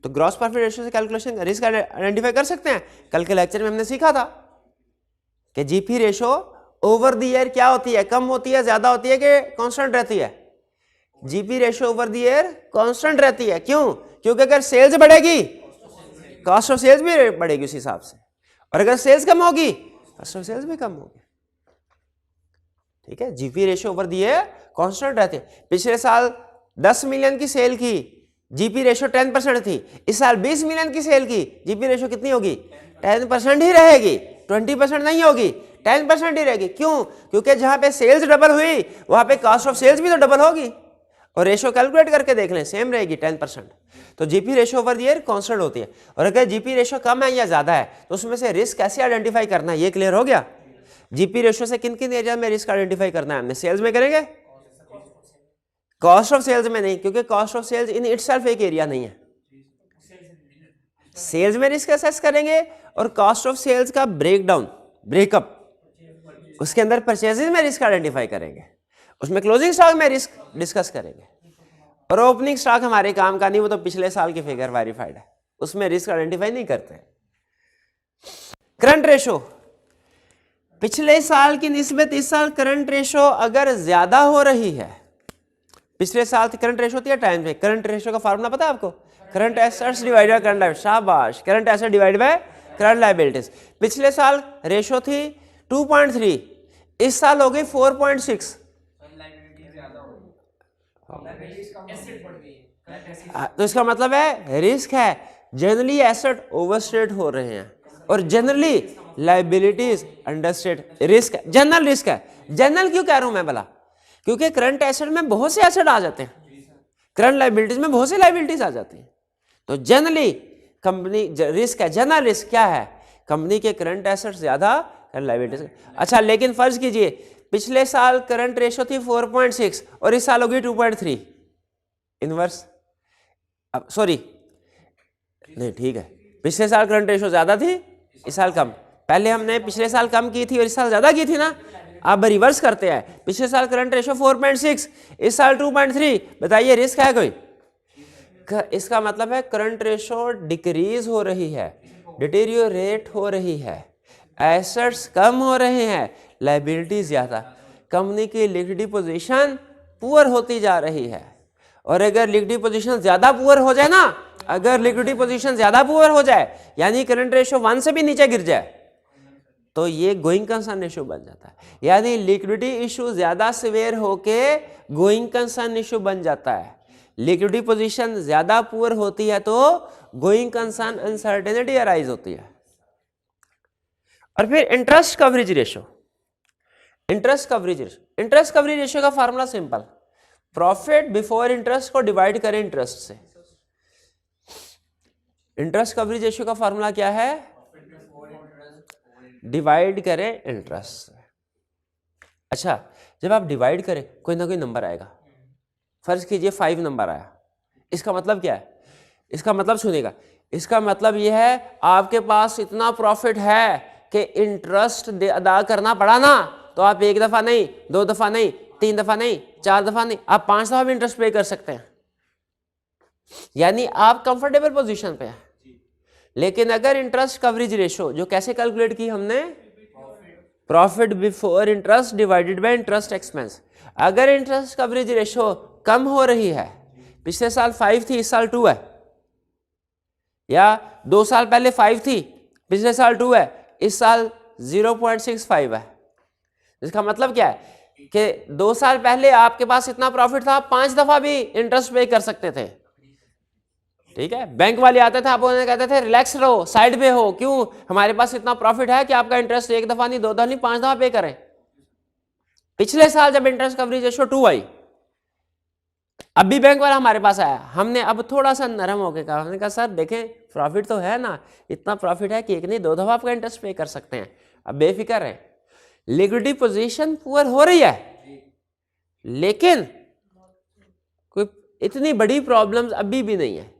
तो ग्रॉस प्रॉफिट रेशियो से कैलकुलेशन रिस्क आइडेंटिफाई कर सकते हैं। कल के लेक्चर में हमने सीखा था कि GP ratio over the year क्या होती है, कम होती है, ज्यादा होती है कि कांस्टेंट रहती है? GP ratio over the year constant रहती है। क्यों? क्योंकि अगर सेल्स बढ़ेगी कॉस्ट ऑफ सेल्स भी बढ़ेगी उस हिसाब से, और अगर सेल्स कम होगी कॉस्ट ऑफ सेल्स भी कम होगी। ठीक है, GP ratio over the year constant रहती है। पिछले साल 10 मिलियन की सेल की, जीपी रेशो 10% थी, इस साल 20 मिलियन की सेल की, जीपी रेशो कितनी होगी? 10% ही रहेगी, 20% नहीं होगी, 10% ही रहेगी। क्यों? क्योंकि जहां पे सेल्स डबल हुई वहां पे कॉस्ट ऑफ सेल्स भी तो डबल होगी, और रेशो कैलकुलेट करके देख लें, सेम रहेगी 10%। तो GP ratio over the year constant होती है। और अगर जीपी रेशो कम है या ज्यादा है तो उसमें से रिस्क कैसे आइडेंटिफाई करना है, ये क्लियर हो गया। जीपी रेशो से किन किन एरिया में रिस्क आइडेंटिफाई करना है हमने? सेल्स में करेंगे, कॉस्ट ऑफ सेल्स में नहीं, क्योंकि cost of sales in itself एक एरिया नहीं है। सेल्स में रिस्क असेस करेंगे और कॉस्ट ऑफ सेल्स का ब्रेकडाउन, ब्रेकअप, उसके अंदर परचेजेस में रिस्क आइडेंटिफाई करेंगे, उसमें क्लोजिंग स्टॉक में रिस्क डिस्कस करेंगे, और ओपनिंग स्टॉक हमारे काम का नहीं, वो तो पिछले साल की फिगर वेरीफाइड है, उसमें रिस्क आइडेंटिफाई नहीं करते। करंट रेशो, पिछले साल की निस्बत इस साल करंट रेशो अगर ज्यादा हो रही है, पिछले साल की करंट रेशो होती है टाइम में, करंट रेशो का फार्मूला पता है आपको? Current assets divided by current liabilities, शाबाश, current asset divide by current liabilities. पिछले साल रेशो थी 2.3, इस साल हो गई 4.6, तो इसका मतलब है रिस्क है, जनरली एसेट ओवरस्टेट हो रहे हैं और जनरली लायबिलिटीज अंडरस्टेट, रिस्क है, जनरल रिस्क है। जनरल क्यों कह रहा हूं मैं भला? क्योंकि करंट एसेट में बहुत से एसेट आ जाते हैं, करंट लायबिलिटीज में बहुत से लायबिलिटीज आ जाती हैं, तो जनरली कंपनी रिस्क है। जनरल रिस्क क्या है? कंपनी के करंट एसेट ज्यादा, करंट लायबिलिटीज। अच्छा, लेकिन फर्ज कीजिए पिछले साल करंट रेशो थी 4.6 और इस साल होगी 2.3, इनवर्स, अब सॉरी नहीं, ठीक है, पिछले साल करंट रेशो ज्यादा थी, इस साल कम, पहले हमने पिछले साल कम की थी और इस साल ज्यादा की थी ना, अब रिवर्स करते हैं, पिछले साल करंट रेशो 4.6, इस साल 2.3, बताइए रिस्क है कोई? इसका मतलब है करंट रेशो डिक्रीज हो रही है, डिटेरियोरेट हो रही है, एसेट्स कम हो रहे हैं, लायबिलिटी ज्यादा, कंपनी की लिक्विडिटी पोजीशन पुअर होती जा रही है। और अगर लिक्विडिटी पोजीशन ज्यादा पुअर हो जाए ना, अगर लिक्विडिटी पोजीशन ज्यादा पुअर हो जाए, यानी करंट रेशो 1 से भी नीचे गिर जाए, तो ये गोइंग कंसर्न इशू बन जाता है, यानी लिक्विडिटी इशू ज्यादा सिवियर होके गोइंग कंसर्न इशू बन जाता है। लिक्विडिटी पोजीशन ज्यादा पुअर होती है तो गोइंग कंसर्न अनसर्टेनिटी अराइज होती है। और फिर interest coverage ratio, interest coverage ratio, interest coverage ratio का formula simple, profit before interest को डिवाइड करें इंटरेस्ट से। इंटरेस्ट कवरेज रेशो का फार्मूला क्या है? डिवाइड करें इंटरेस्ट से। अच्छा, जब आप डिवाइड करें कोई ना कोई नंबर आएगा, फर्ज कीजिए 5 नंबर आया, इसका मतलब क्या है? इसका मतलब सुनिएगा, इसका मतलब यह है आपके पास इतना प्रॉफिट है कि इंटरेस्ट अदा करना पड़ा ना, तो आप 1 दफा नहीं, 2 दफा नहीं, 3 दफा नहीं, 4 दफा नहीं, आप 5 दफा भी इंटरेस्ट पे कर सकते हैं, यानी आप कंफर्टेबल पोजीशन पे हैं। लेकिन अगर इंटरेस्ट कवरेज रेशो जो कैसे कैलकुलेट की हमने, profit before interest divided by interest expense, अगर इंटरेस्ट कवरेज रेशो कम हो रही है, पिछले साल 5 थी इस साल 2 है, या 2 साल पहले 5 थी पिछले साल 2 है, इस साल 0.65 है, इसका मतलब क्या है कि 2 साल पहले आपके पास इतना प्रॉफिट था, 5 दफा भी इंटरेस्ट पे कर सकते थे, ठीक है। बैंक वाले आते थे, आप उन्हें कहते थे रिलैक्स रहो, साइड पे हो, क्यों? हमारे पास इतना प्रॉफिट है कि आपका इंटरेस्ट 1 दफा नहीं, 2 दफा नहीं, 5 दफा पे करें। पिछले साल जब इंटरेस्ट कवरेज रेशो 2 आई, अभी बैंक वाला हमारे पास आया, हमने अब थोड़ा सा नरम होकर कहा, हमने कहा सर देखें प्रॉफिट तो है ना, इतना प्रॉफिट है कि 1 नहीं 2 दफा आपका इंटरेस्ट पे कर सकते हैं, अब बेफिक्र है, लिक्विडिटी पोजीशन पुअर हो रही है, लेकिन कोई इतनी बड़ी प्रॉब्लम्स अभी भी नहीं है।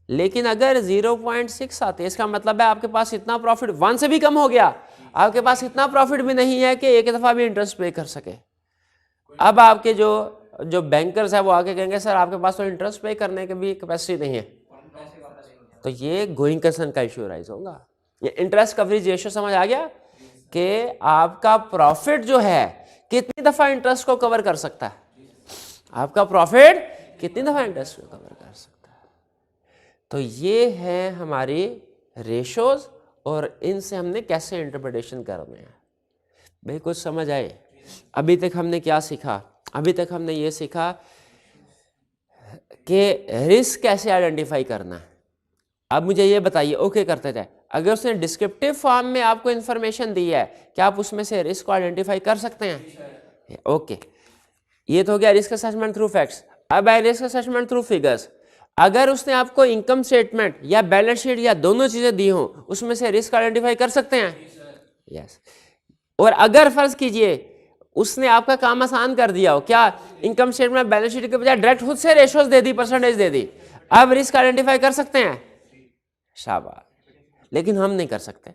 लेकिन अगर 0.6 आते हैं, इसका मतलब है आपके पास इतना प्रॉफिट 1 से भी कम हो गया, आपके पास इतना प्रॉफिट भी नहीं है कि 1 दफा भी इंटरेस्ट पे कर सके। अब आपके जो बैंकर्स है वो आके कहेंगे सर आपके पास तो इंटरेस्ट पे करने की भी कैपेसिटी नहीं है, तो ये गोइंग कंसर्न का इश्यू राइज होगा। ये इंटरेस्ट कवरेज रेशियो समझ आ गया कि आपका प्रॉफिट जो है कितनी दफा इंटरेस्ट को कवर कर सकता है, आपका प्रॉफिट कितनी दफा इंटरेस्ट को कवर कर सकता है। तो ये है हमारी रेशोज और इनसे हमने कैसे इंटरप्रिटेशन करने हैं। भाई कुछ समझ आए? अभी तक हमने क्या सीखा? अभी तक हमने ये सीखा कि रिस्क कैसे आइडेंटिफाई करना है। अब मुझे ये बताइए, ओके करते जाए, अगर उसने डिस्क्रिप्टिव फॉर्म में आपको इन्फॉर्मेशन दी है, क्या आप उसमें से रिस्क को आइडेंटिफाई कर सकते हैं? ओके, ये तो हो गया रिस्क असेसमेंट थ्रू फैक्ट्स। अब है रिस्क असेसमेंट थ्रू फिगर्स। अगर उसने आपको इनकम स्टेटमेंट या बैलेंस शीट या दोनों चीजें दी हो, उसमें से रिस्क आइडेंटिफाई कर सकते हैं? यस। और अगर फर्ज कीजिए उसने आपका काम आसान कर दिया हो, क्या इनकम स्टेटमेंट बैलेंस शीट के बजाय डायरेक्ट खुद से रेशोज दे दी, परसेंटेज दे दी, अब रिस्क आइडेंटिफाई कर सकते हैं? शाबाश। लेकिन हम नहीं कर सकते।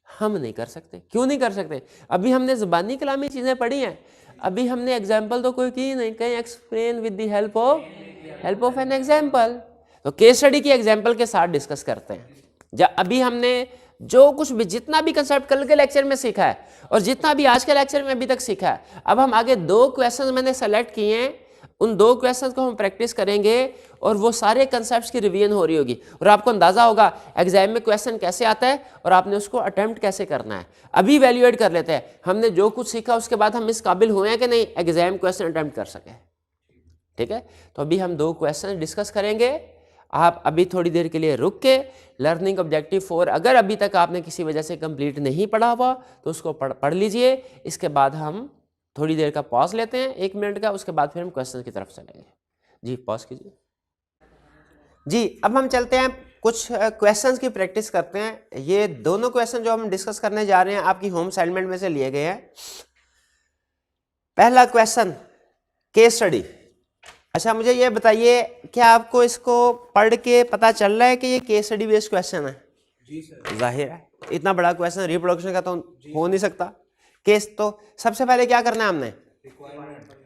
हम नहीं कर सकते। क्यों नहीं कर सकते? अभी हमने जुबानी कलामी चीजें पढ़ी हैं, अभी हमने एग्जाम्पल तो कोई की नहीं, कहीं explain with the help of an example. तो केस स्टडी की एग्जाम्पल के साथ डिस्कस करते हैं। जब अभी हमने जो कुछ भी जितना भी कंसेप्ट कल के लेक्चर में सीखा है और जितना भी आज के लेक्चर में अभी तक सीखा है, अब हम आगे 2 क्वेश्चन मैंने सेलेक्ट किए हैं, उन 2 क्वेश्चंस को हम प्रैक्टिस करेंगे और वो सारे कंसेप्ट्स की रिवीजन हो रही होगी और आपको अंदाजा होगा एग्जाम में क्वेश्चन कैसे आता है और आपने उसको अटेम्प्ट कैसे करना है। अभी वैल्यूएट कर लेते हैं हमने जो कुछ सीखा, उसके बाद हम इस काबिल हुए हैं कि नहीं एग्जाम क्वेश्चन अटेम्प्ट कर सके। ठीक है, तो अभी हम 2 क्वेश्चन डिस्कस करेंगे। आप अभी थोड़ी देर के लिए रुक के लर्निंग ऑब्जेक्टिव 4 अगर अभी तक आपने किसी वजह से कंप्लीट नहीं पढ़ा हुआ तो उसको पढ़ लीजिए। इसके बाद हम थोड़ी देर का पॉज लेते हैं, 1 मिनट का, उसके बाद फिर हम क्वेश्चन की तरफ चलेंगे। जी पॉज कीजिए। जी अब हम चलते हैं कुछ क्वेश्चंस की प्रैक्टिस करते हैं। ये दोनों क्वेश्चन जो हम डिस्कस करने जा रहे हैं आपकी होम असाइनमेंट में से लिए गए हैं। पहला क्वेश्चन केस स्टडी। अच्छा मुझे ये बताइए, क्या आपको इसको पढ़ के पता चल रहा है कि ये केस स्टडी बेस्ड क्वेश्चन है? जी सर। जाहिर है, इतना बड़ा क्वेश्चन रिप्रोडक्शन का तो हो नहीं सकता। केस तो सबसे पहले क्या करना है हमने?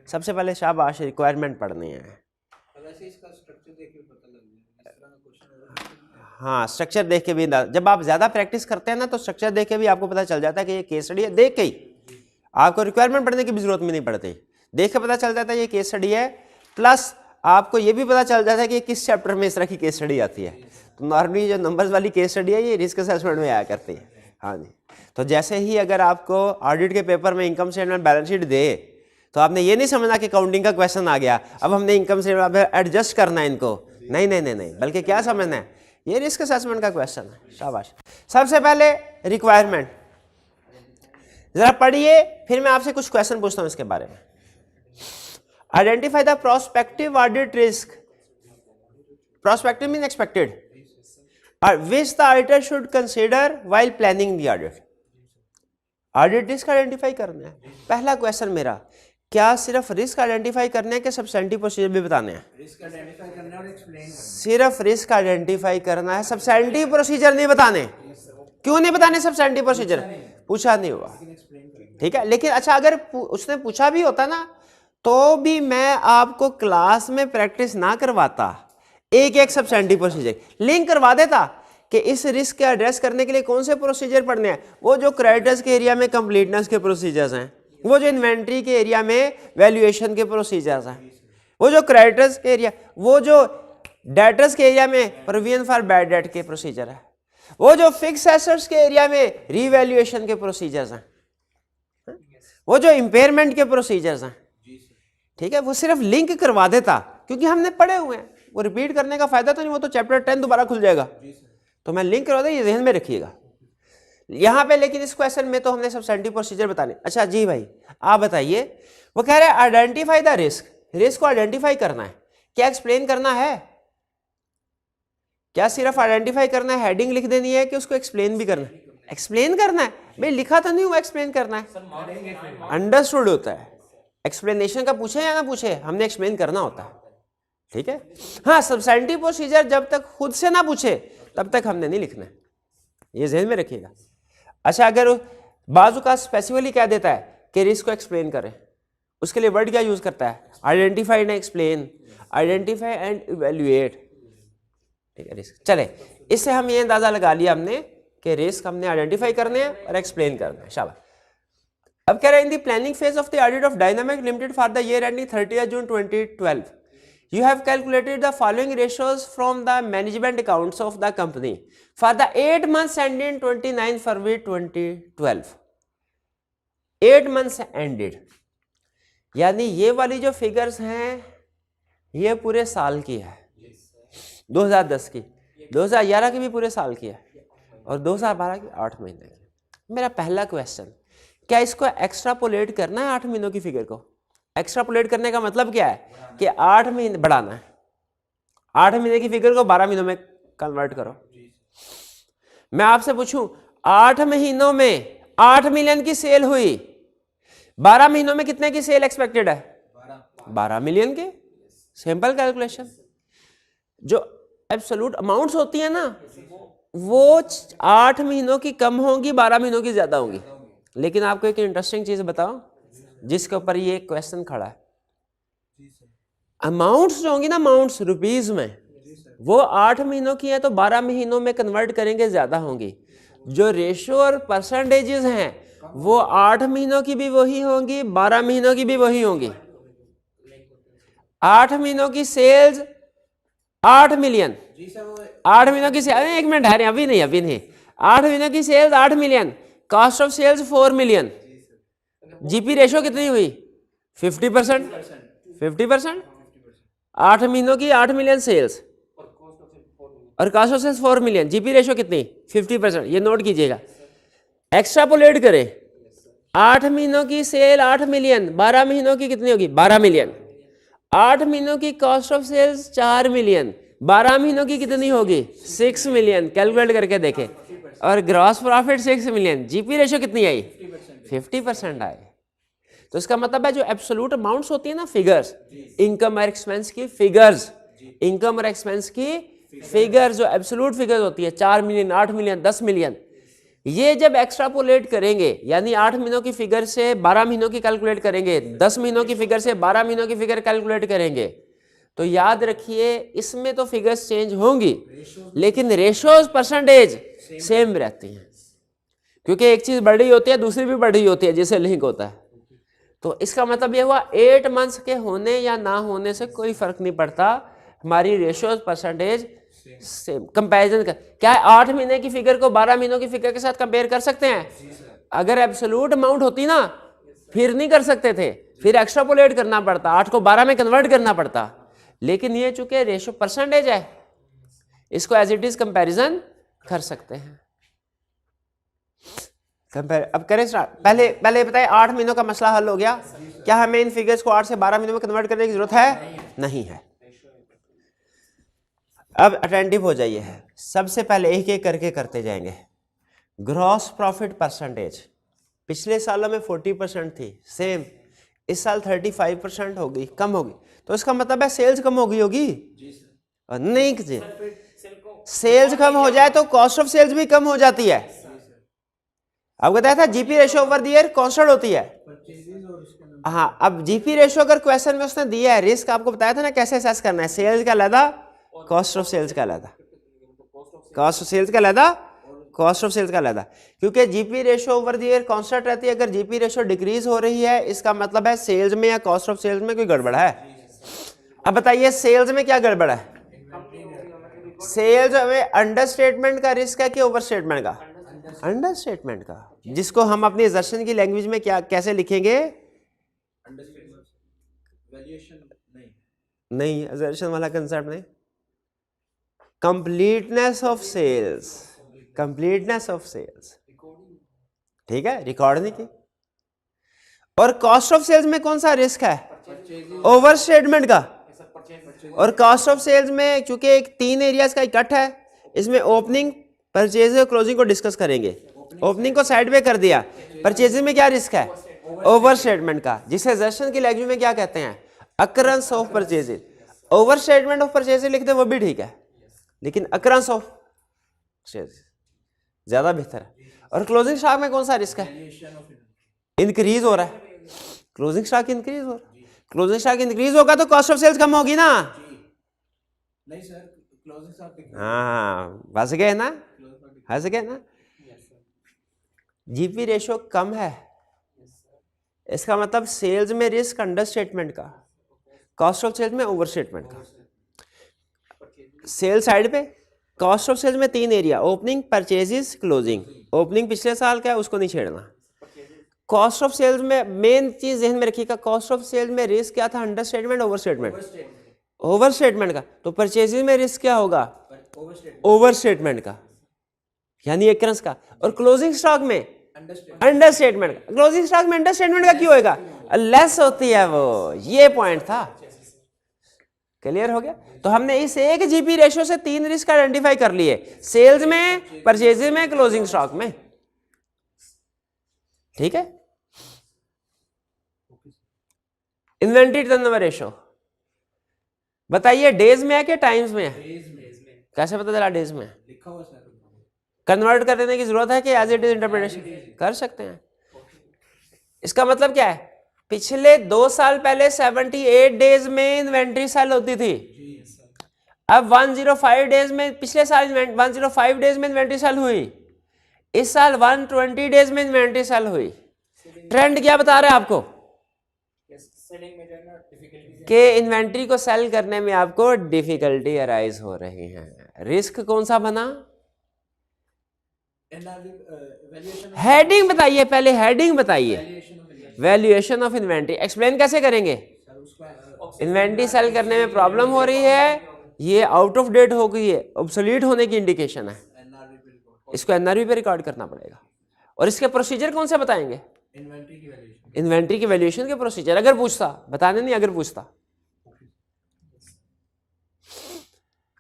सबसे पहले शाबाश रिक्वायरमेंट पढ़नी है। वैसे इसका स्ट्रक्चर देख के पता लग जाएगा इस तरह का क्वेश्चन। हाँ स्ट्रक्चर देख के भी, जब आप ज्यादा प्रैक्टिस करते हैं ना तो स्ट्रक्चर देख के भी आपको पता चल जाता है कि ये केस स्टडी है। देख के ही आपको रिक्वायरमेंट पढ़ने की भी जरूरत भी नहीं पड़ती, देख के पता चल जाता है ये केस स्टडी है। प्लस आपको ये भी पता चल जाता है कि किस चैप्टर में इस तरह की केस स्टडी आती है। तो नॉर्मली जो नंबर्स वाली केस स्टडी है ये रिस्क असेसमेंट में आया करती है। हाँ जी, तो जैसे ही अगर आपको ऑडिट के पेपर में इनकम स्टेटमेंट बैलेंस शीट दे तो आपने ये नहीं समझना कि काउंटिंग का क्वेश्चन आ गया, अब हमने इनकम स्टेटमेंट एडजस्ट करना है इनको। नहीं नहीं नहीं नहीं, बल्कि क्या समझना है, ये रिस्क असेसमेंट का क्वेश्चन है। शाबाश। सबसे पहले रिक्वायरमेंट जरा पढ़िए, फिर मैं आपसे कुछ क्वेश्चन पूछता हूँ इसके बारे में। Identify the prospective audit risk. Prospective mean expected, which the auditor should consider while planning the audit. Audit risk identify करना है। पहला क्वेश्चन मेरा, क्या सिर्फ रिस्क आइडेंटिफाई करना है कि सब्सटेंटिव प्रोसीजर भी बताने हैं? रिस्क आइडेंटिफाई करना और एक्सप्लेन करना। सिर्फ रिस्क आइडेंटिफाई करना है, सब्सटेंटिव प्रोसीजर नहीं बताने। क्यों नहीं बताने सब्सटेंटिव प्रोसीजर? पूछा नहीं हुआ, ठीक है। लेकिन अच्छा अगर उसने पूछा भी होता ना तो भी मैं आपको क्लास में प्रैक्टिस ना करवाता, एक एक सब्सटेंटिव प्रोसीजर लिंक करवा देता कि इस रिस्क के एड्रेस करने के लिए कौन से प्रोसीजर पढ़ने हैं। वो जो क्रेडिटर्स के एरिया में कंप्लीटनेस के प्रोसीजर्स हैं, वो जो इन्वेंट्री के एरिया में वैल्यूएशन के प्रोसीजर्स हैं, वो जो क्रेडिटर्स के एरिया, वो जो डेटर्स के एरिया में प्रोविजन फॉर बैड डेट के प्रोसीजर है, वो जो फिक्स एसेट्स के एरिया में रीवैल्यूएशन के प्रोसीजर्स हैं, वो जो इम्पेयरमेंट के प्रोसीजर्स हैं, ठीक है। वो सिर्फ लिंक करवा देता क्योंकि हमने पढ़े हुए हैं, वो रिपीट करने का फायदा तो नहीं, वो तो चैप्टर 10 दोबारा खुल जाएगा। तो मैं लिंक करवा दूं, ये ध्यान में रखिएगा यहां पे। लेकिन इस क्वेश्चन में तो हमने सब्सटेंटिव प्रोसीजर बताने। अच्छा जी भाई आप बताइए, वो कह रहे हैं आइडेंटिफाई द रिस्क। रिस्क को आइडेंटिफाई करना है, क्या एक्सप्लेन करना है? क्या सिर्फ आइडेंटिफाई करना है, हेडिंग लिख देनी है कि उसको एक्सप्लेन भी करना है? एक्सप्लेन करना है भाई, लिखा तो नहीं हुआ एक्सप्लेन करना है, अंडरस्टूड होता है। एक्सप्लेनेशन का पूछे या ना पूछे, हमने एक्सप्लेन करना होता है, ठीक है। हाँ सब्सटेंटिव प्रोसीजर जब तक खुद से ना पूछे तब तक हमने नहीं लिखना है, ये ध्यान में रखिएगा। अच्छा अगर बाजू का स्पेसिफिकली कह देता है कि रिस्क को एक्सप्लेन करें, उसके लिए वर्ड क्या यूज करता है? Identify and explain, identify and evaluate, ठीक है। रिस्क चले, इससे हम ये अंदाजा लगा लिया हमने कि रिस्क हमने आइडेंटिफाई करने हैं और एक्सप्लेन करना है। शाबाश। अब कह रहे हैं in the planning phase of the audit of dynamic limited for the year ending 30 June 2012 you have calculated the following ratios from the management accounts of the company for the 8 months ending 29 February 2012। 8 months ended यानी ये वाली जो figures हैं ये पूरे साल की है, 2010 की, 2011 की भी पूरे साल की है और 2012 की 8 महीने की। मेरा पहला क्वेश्चन, क्या इसको एक्स्ट्रापोलेट करना है 8 महीनों की फिगर को? एक्स्ट्रापोलेट करने का मतलब क्या है कि 8 महीने बढ़ाना है, 8 महीने की फिगर को 12 महीनों में कन्वर्ट करो। मैं आपसे पूछूं 8 महीनों में 8 मिलियन की सेल हुई, 12 महीनों में कितने की सेल एक्सपेक्टेड है? 12 मिलियन के। Simple calculation. जो एब्सोल्यूट अमाउंट्स होती है ना वो 8 महीनों की कम होंगी, 12 महीनों की ज्यादा होंगी। लेकिन आपको एक इंटरेस्टिंग चीज बताओ जिसके ऊपर ये क्वेश्चन खड़ा है, अमाउंट्स जो होंगी ना, अमाउंट्स रुपीज में, वो 8 महीनों की है तो 12 महीनों में कन्वर्ट करेंगे ज्यादा होंगी। जो रेशियो और परसेंटेजेस हैं वो 8 महीनों की भी वही होंगी, 12 महीनों की भी वही होंगी। 8 महीनों की सेल्स 8 मिलियन, 8 महीनों की सेल्स, एक मिनट है, अभी नहीं, 8 महीनों की sales 8 million, cost of sales 4 million, GP ratio कितनी हुई? 50%। 50%, 8 महीनों की 8 मिलियन सेल्स और cost of sales 4 million, GP ratio कितनी? 50%। ये नोट कीजिएगा। एक्स्ट्रापोलेट करें, 8 महीनों की सेल 8 मिलियन, 12 महीनों की कितनी होगी? 12 मिलियन। 8 महीनों की कॉस्ट ऑफ सेल्स 4 मिलियन, 12 महीनों की कितनी होगी? 6 मिलियन। कैलकुलेट करके देखें। और gross profit 6 million, GP ratio कितनी आई? 50% आई। तो इसका मतलब है जो एब्सोल्यूट अमाउंट्स होती है ना, फिगर्स, इनकम और एक्सपेंस की फिगर्स, इनकम और एक्सपेंस की फिगर्स जो एब्सोल्यूट फिगर्स होती है 4 मिलियन, 8 मिलियन, 10 मिलियन, ये जब एक्स्ट्रापोलेट करेंगे यानी 8 महीनों की फिगर से 12 महीनों की कैलकुलेट करेंगे, 10 महीनों की फिगर से 12 महीनों की फिगर कैलकुलेट करेंगे, तो याद रखिए इसमें तो फिगर्स चेंज होंगी लेकिन रेशियोज परसेंटेज सेम रहती हैं, क्योंकि एक चीज बढ़ रही होती है दूसरी भी बढ़ रही होती है जिससे लिंक होता है। तो इसका मतलब ये हुआ 8 मंथ्स के होने या ना होने से कोई फर्क नहीं पड़ता, हमारी रेशियोज परसेंटेज सेम। कंपैरिजन कर क्या है, 8 महीने की फिगर को 12 महीनों की फिगर के साथ कंपेयर कर सकते हैं? अगर एब्सोल्यूट अमाउंट होती ना फिर नहीं कर सकते थे, फिर एक्स्ट्रापोलेट करना पड़ता, 8 को 12 में कन्वर्ट करना पड़ता। लेकिन ये चूंकि रेशियो परसेंटेज है इसको एज इट इज कंपैरिजन कर सकते हैं। अब करें स्टार्ट। पहले बताए 8 महीनों का मसला हल हो गया। क्या हमें इन फिगर्स को 8 से 12 महीनों में कन्वर्ट करने की जरूरत है? नहीं है। अब अटेंटिव हो जाइए, सबसे पहले एक एक करके करते जाएंगे। ग्रॉस प्रॉफिट परसेंटेज पिछले सालों में 40% थी, सेम इस साल 35% होगी, कम होगी। तो इसका मतलब है सेल्स कम होगी नहीं जी, सेल्स कम हो जाए तो कॉस्ट ऑफ सेल्स भी कम हो जाती है। अब बताया था GP ratio over the year constant होती है। हाँ, अब जीपी रेशियो अगर क्वेश्चन में उसने दिया है, रिस्क आपको बताया था ना कैसे असेस करना है, सेल्स का अलग, कॉस्ट ऑफ सेल्स का अलग, कॉस्ट ऑफ सेल्स का अलग, कॉस्ट ऑफ सेल्स का अलग, क्योंकि GP ratio over the year constant रहती है। अगर जीपी रेशियो डिक्रीज हो रही है इसका मतलब है सेल्स में या कॉस्ट ऑफ सेल्स में कोई गड़बड़ है। अब बताइए सेल्स में क्या गड़बड़ है? सेल्स में अंडरस्टेटमेंट का रिस्क है कि ओवरस्टेटमेंट का? अंडरस्टेटमेंट का, जिसको हम अपनी असर्शन की लैंग्वेज में क्या कैसे लिखेंगे? नहीं, असर्शन वाला कंसेप्ट नहीं, completeness of sales, completeness of sales, ठीक है, रिकॉर्ड नहीं की। और कॉस्ट ऑफ सेल्स में कौन सा रिस्क है? ओवरस्टेटमेंट का। और कॉस्ट ऑफ सेल्स में चूंकि एक 3 एरियाज का इकट्ठा है, इसमें ओपनिंग, परचेज और क्लोजिंग को डिस्कस करेंगे। ओपनिंग को साइड पे कर दिया, परचेजिंग में क्या रिस्क है? ओवरस्टेटमेंट का, जिसे असर्शन की लैंग्वेज में क्या कहते हैं? Occurrence of purchases. Overstatement of purchases लिखते हैं वो भी ठीक है, लेकिन अकरेंस ऑफ ज्यादा बेहतर है। और क्लोजिंग स्टॉक में कौन सा रिस्क है? इंक्रीज हो रहा है, क्लोजिंग स्टॉक इंक्रीज हो रहा है। क्लोजिंग स्टॉक इंक्रीज होगा तो कॉस्ट ऑफ सेल्स कम होगी ना? नहीं सर, क्लोजिंग स्टॉक। हाँ, बस गए ना, हंस गए ना। जीपी रेशियो कम है, इसका मतलब सेल्स में रिस्क अंडरस्टेटमेंट का, कॉस्ट ऑफ सेल्स में ओवरस्टेटमेंट का। सेल साइड पे कॉस्ट ऑफ सेल्स में 3 area, opening, purchases, closing. Opening पिछले साल का है उसको नहीं छेड़ना। कॉस्ट ऑफ सेल्स में मेन चीज ध्यान में रखिएगा, कॉस्ट ऑफ सेल्स में रिस्क क्या था? Understatement, overstatement. ओवर स्टेटमेंट का, तो परचेजिंग में रिस्क क्या होगा? ओवर ओवर स्टेटमेंट का यानी एकरेंस का। और क्लोजिंग स्टॉक में अंडरस्टैंड अंडर स्टेटमेंट का। क्लोजिंग स्टॉक में अंडर स्टेटमेंट का क्यों होगा? लेस होती है वो, ये पॉइंट था। क्लियर हो गया? तो हमने इस एक जीपी रेशियो से 3 रिस्क आइडेंटिफाई कर लिए, सेल्स में, परचेजिंग में, क्लोजिंग स्टॉक में। ठीक है। इन्वेंटरी टर्नओवर रेशियो बताइए डेज में है कि टाइम्स में है? कैसे पता चला डेज में? लिखा हुआ सर। कन्वर्ट कर देने की जरूरत है कि एज इट इज इंटरप्रिटेशन कर सकते हैं। इसका मतलब क्या है? पिछले 2 साल पहले 78 डेज में इन्वेंट्री सेल होती थी, अब 105 डेज में, पिछले साल 105 डेज में इन्वेंट्री सेल हुई, इस साल 120 डेज में इन्वेंट्री सेल हुई। ट्रेंड क्या बता रहा है आपको? कि इन्वेंट्री को सेल करने में आपको डिफिकल्टी अराइज हो रही है। रिस्क कौन सा बना? हेडिंग बताइए, पहले हेडिंग बताइए। Valuation of inventory. एक्सप्लेन कैसे करेंगे? इन्वेंट्री सेल करने में प्रॉब्लम हो रही है, ये आउट ऑफ डेट हो गई है, ऑब्सोलीट होने की इंडिकेशन है, इसको एनआरवी पे रिकॉर्ड करना पड़ेगा। और इसके प्रोसीजर कौन से बताएंगे? इन्वेंट्री की वैल्यूएशन के प्रोसीजर। अगर पूछता, बताने नहीं, अगर पूछता।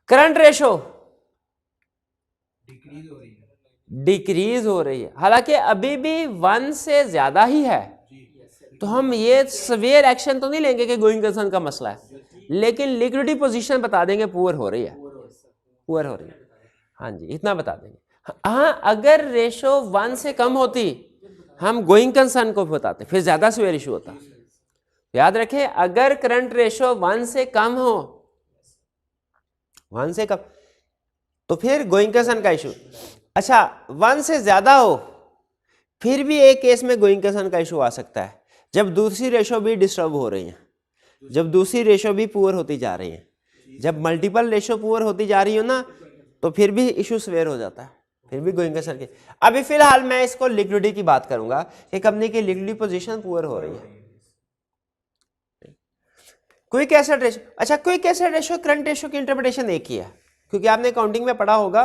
करंट रेशो डिक्रीज हो रही है, हालांकि अभी भी 1 से ज्यादा ही है, तो हम ये सवेयर एक्शन तो नहीं लेंगे कि गोइंग कंसर्न का मसला है, लेकिन लिक्विडिटी पोजीशन बता देंगे पुअर हो रही है, पुअर हो रही है। हाँ जी, इतना बता देंगे। हाँ, अगर रेशो 1 से कम होती हम गोइंग कंसर्न को बताते, फिर ज्यादा सवेयर इशू होता। याद रखें, अगर करंट रेशो 1 से कम हो, 1 से कम, तो फिर गोइंग कंसर्न का इशू। अच्छा, 1 से ज्यादा हो, फिर भी एक केस में गोइंग कंसर्न का इशू आ सकता है, जब दूसरी रेशो भी डिस्टर्ब हो रही है, जब दूसरी रेशो भी पुअर होती जा रही है। जब मल्टीपल रेशो पुअर होती जा रही हो ना, तो फिर भी इशू सवेयर हो जाता है, फिर भी गोइंग कंसर्न के। अभी फिलहाल मैं इसको लिक्विडिटी की बात करूंगा कि कंपनी की लिक्विडिटी पोजीशन पुअर हो रही है। क्विक एसेट रेशो, अच्छा quick asset ratio current ratio की इंटरप्रिटेशन एक ही है, क्योंकि आपने अकाउंटिंग में पढ़ा होगा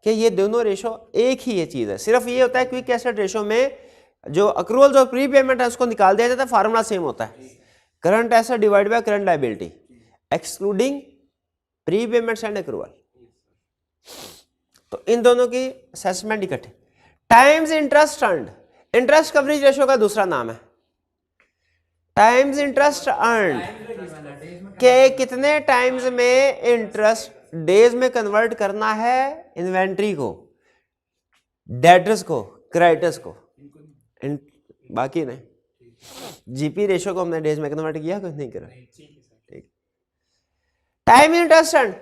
कि ये दोनों रेशो एक ही ये चीज है। सिर्फ ये होता है क्विक एसेट रेशो में जो अक्रूवल और प्री पेमेंट है उसको निकाल दिया जाता है, फार्मूला सेम होता है, current asset divide by current liability excluding pre payments and accrual. तो इन दोनों की असेसमेंट इकट्ठे। Times interest earned, interest coverage ratio का दूसरा नाम है टाइम्स इंटरेस्ट अर्न्ड, के कितने टाइम्स में इंटरेस्ट डेज में कन्वर्ट करना है इन्वेंट्री को, डेटर्स को, क्रेडिटर्स को, बाकी नहीं। जीपी रेशो को हमने डेज में कन्वर्ट किया, कुछ नहीं करा। ठीक। टाइम इंटरेस्ट अर्न्ड,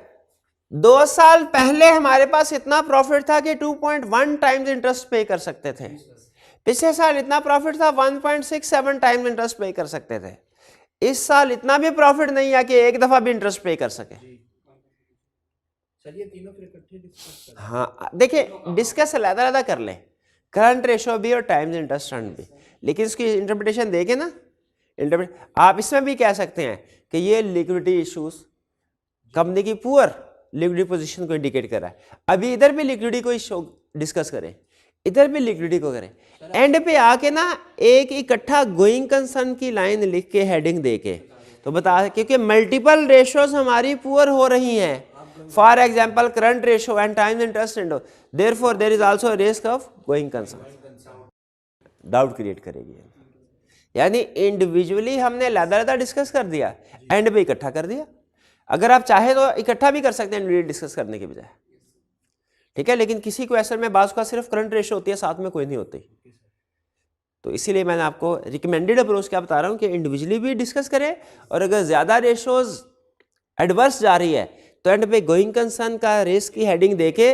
2 साल पहले हमारे पास इतना प्रॉफिट था कि 2.1 टाइम्स इंटरेस्ट पे कर सकते थे, पिछले साल इतना प्रॉफिट था 1.67 टाइम्स इंटरेस्ट पे कर सकते थे, इस साल इतना भी प्रॉफिट नहीं है कि एक दफा भी इंटरेस्ट पे कर सके। चलिए तीनों फिर इकट्ठे डिस्कस करें। हाँ देखिए, डिस्कस अलग-अलग कर ले, करंट रेशो भी और टाइम्स इंटरेस्ट अर्न्ड भी, लेकिन इसकी इंटरप्रिटेशन देखें ना, आप इसमें भी कह सकते हैं कि ये लिक्विडिटी इश्यूज कंपनी की पुअर लिक्विडिटी पोजीशन को इंडिकेट कर रहा है। अभी इधर भी लिक्विडिटी को इशू डिस्कस करें, इधर भी लिक्विडिटी को करें, एंड पे आके ना एक इकट्ठा गोइंग कंसर्न की लाइन लिख के हेडिंग दे के तो बता, क्योंकि मल्टीपल रेशोज हमारी पुअर हो रही हैं, for example current ratio and times interest and therefore there is also risk of going concern, doubt create करेगी। यानी इंडिविजुअली हमने अलग-अलग डिस्कस कर दिया, एंड पे इकट्ठा कर दिया। अगर आप चाहे तो इकट्ठा भी कर सकते हैं इंडिविजुअली डिस्कस करने के बजाय, ठीक है, लेकिन किसी क्वेश्चन में बात का सिर्फ करंट रेशो होती है, साथ में कोई नहीं होती। तो इसीलिए मैंने आपको रिकमेंडेड अप्रोच क्या बता रहा हूँ कि इंडिविजुअली भी डिस्कस करें, और अगर ज़्यादा रेशोज एडवर्स जा रही है तो एंड पे गोइंग कंसर्न का रिस्क की हेडिंग देके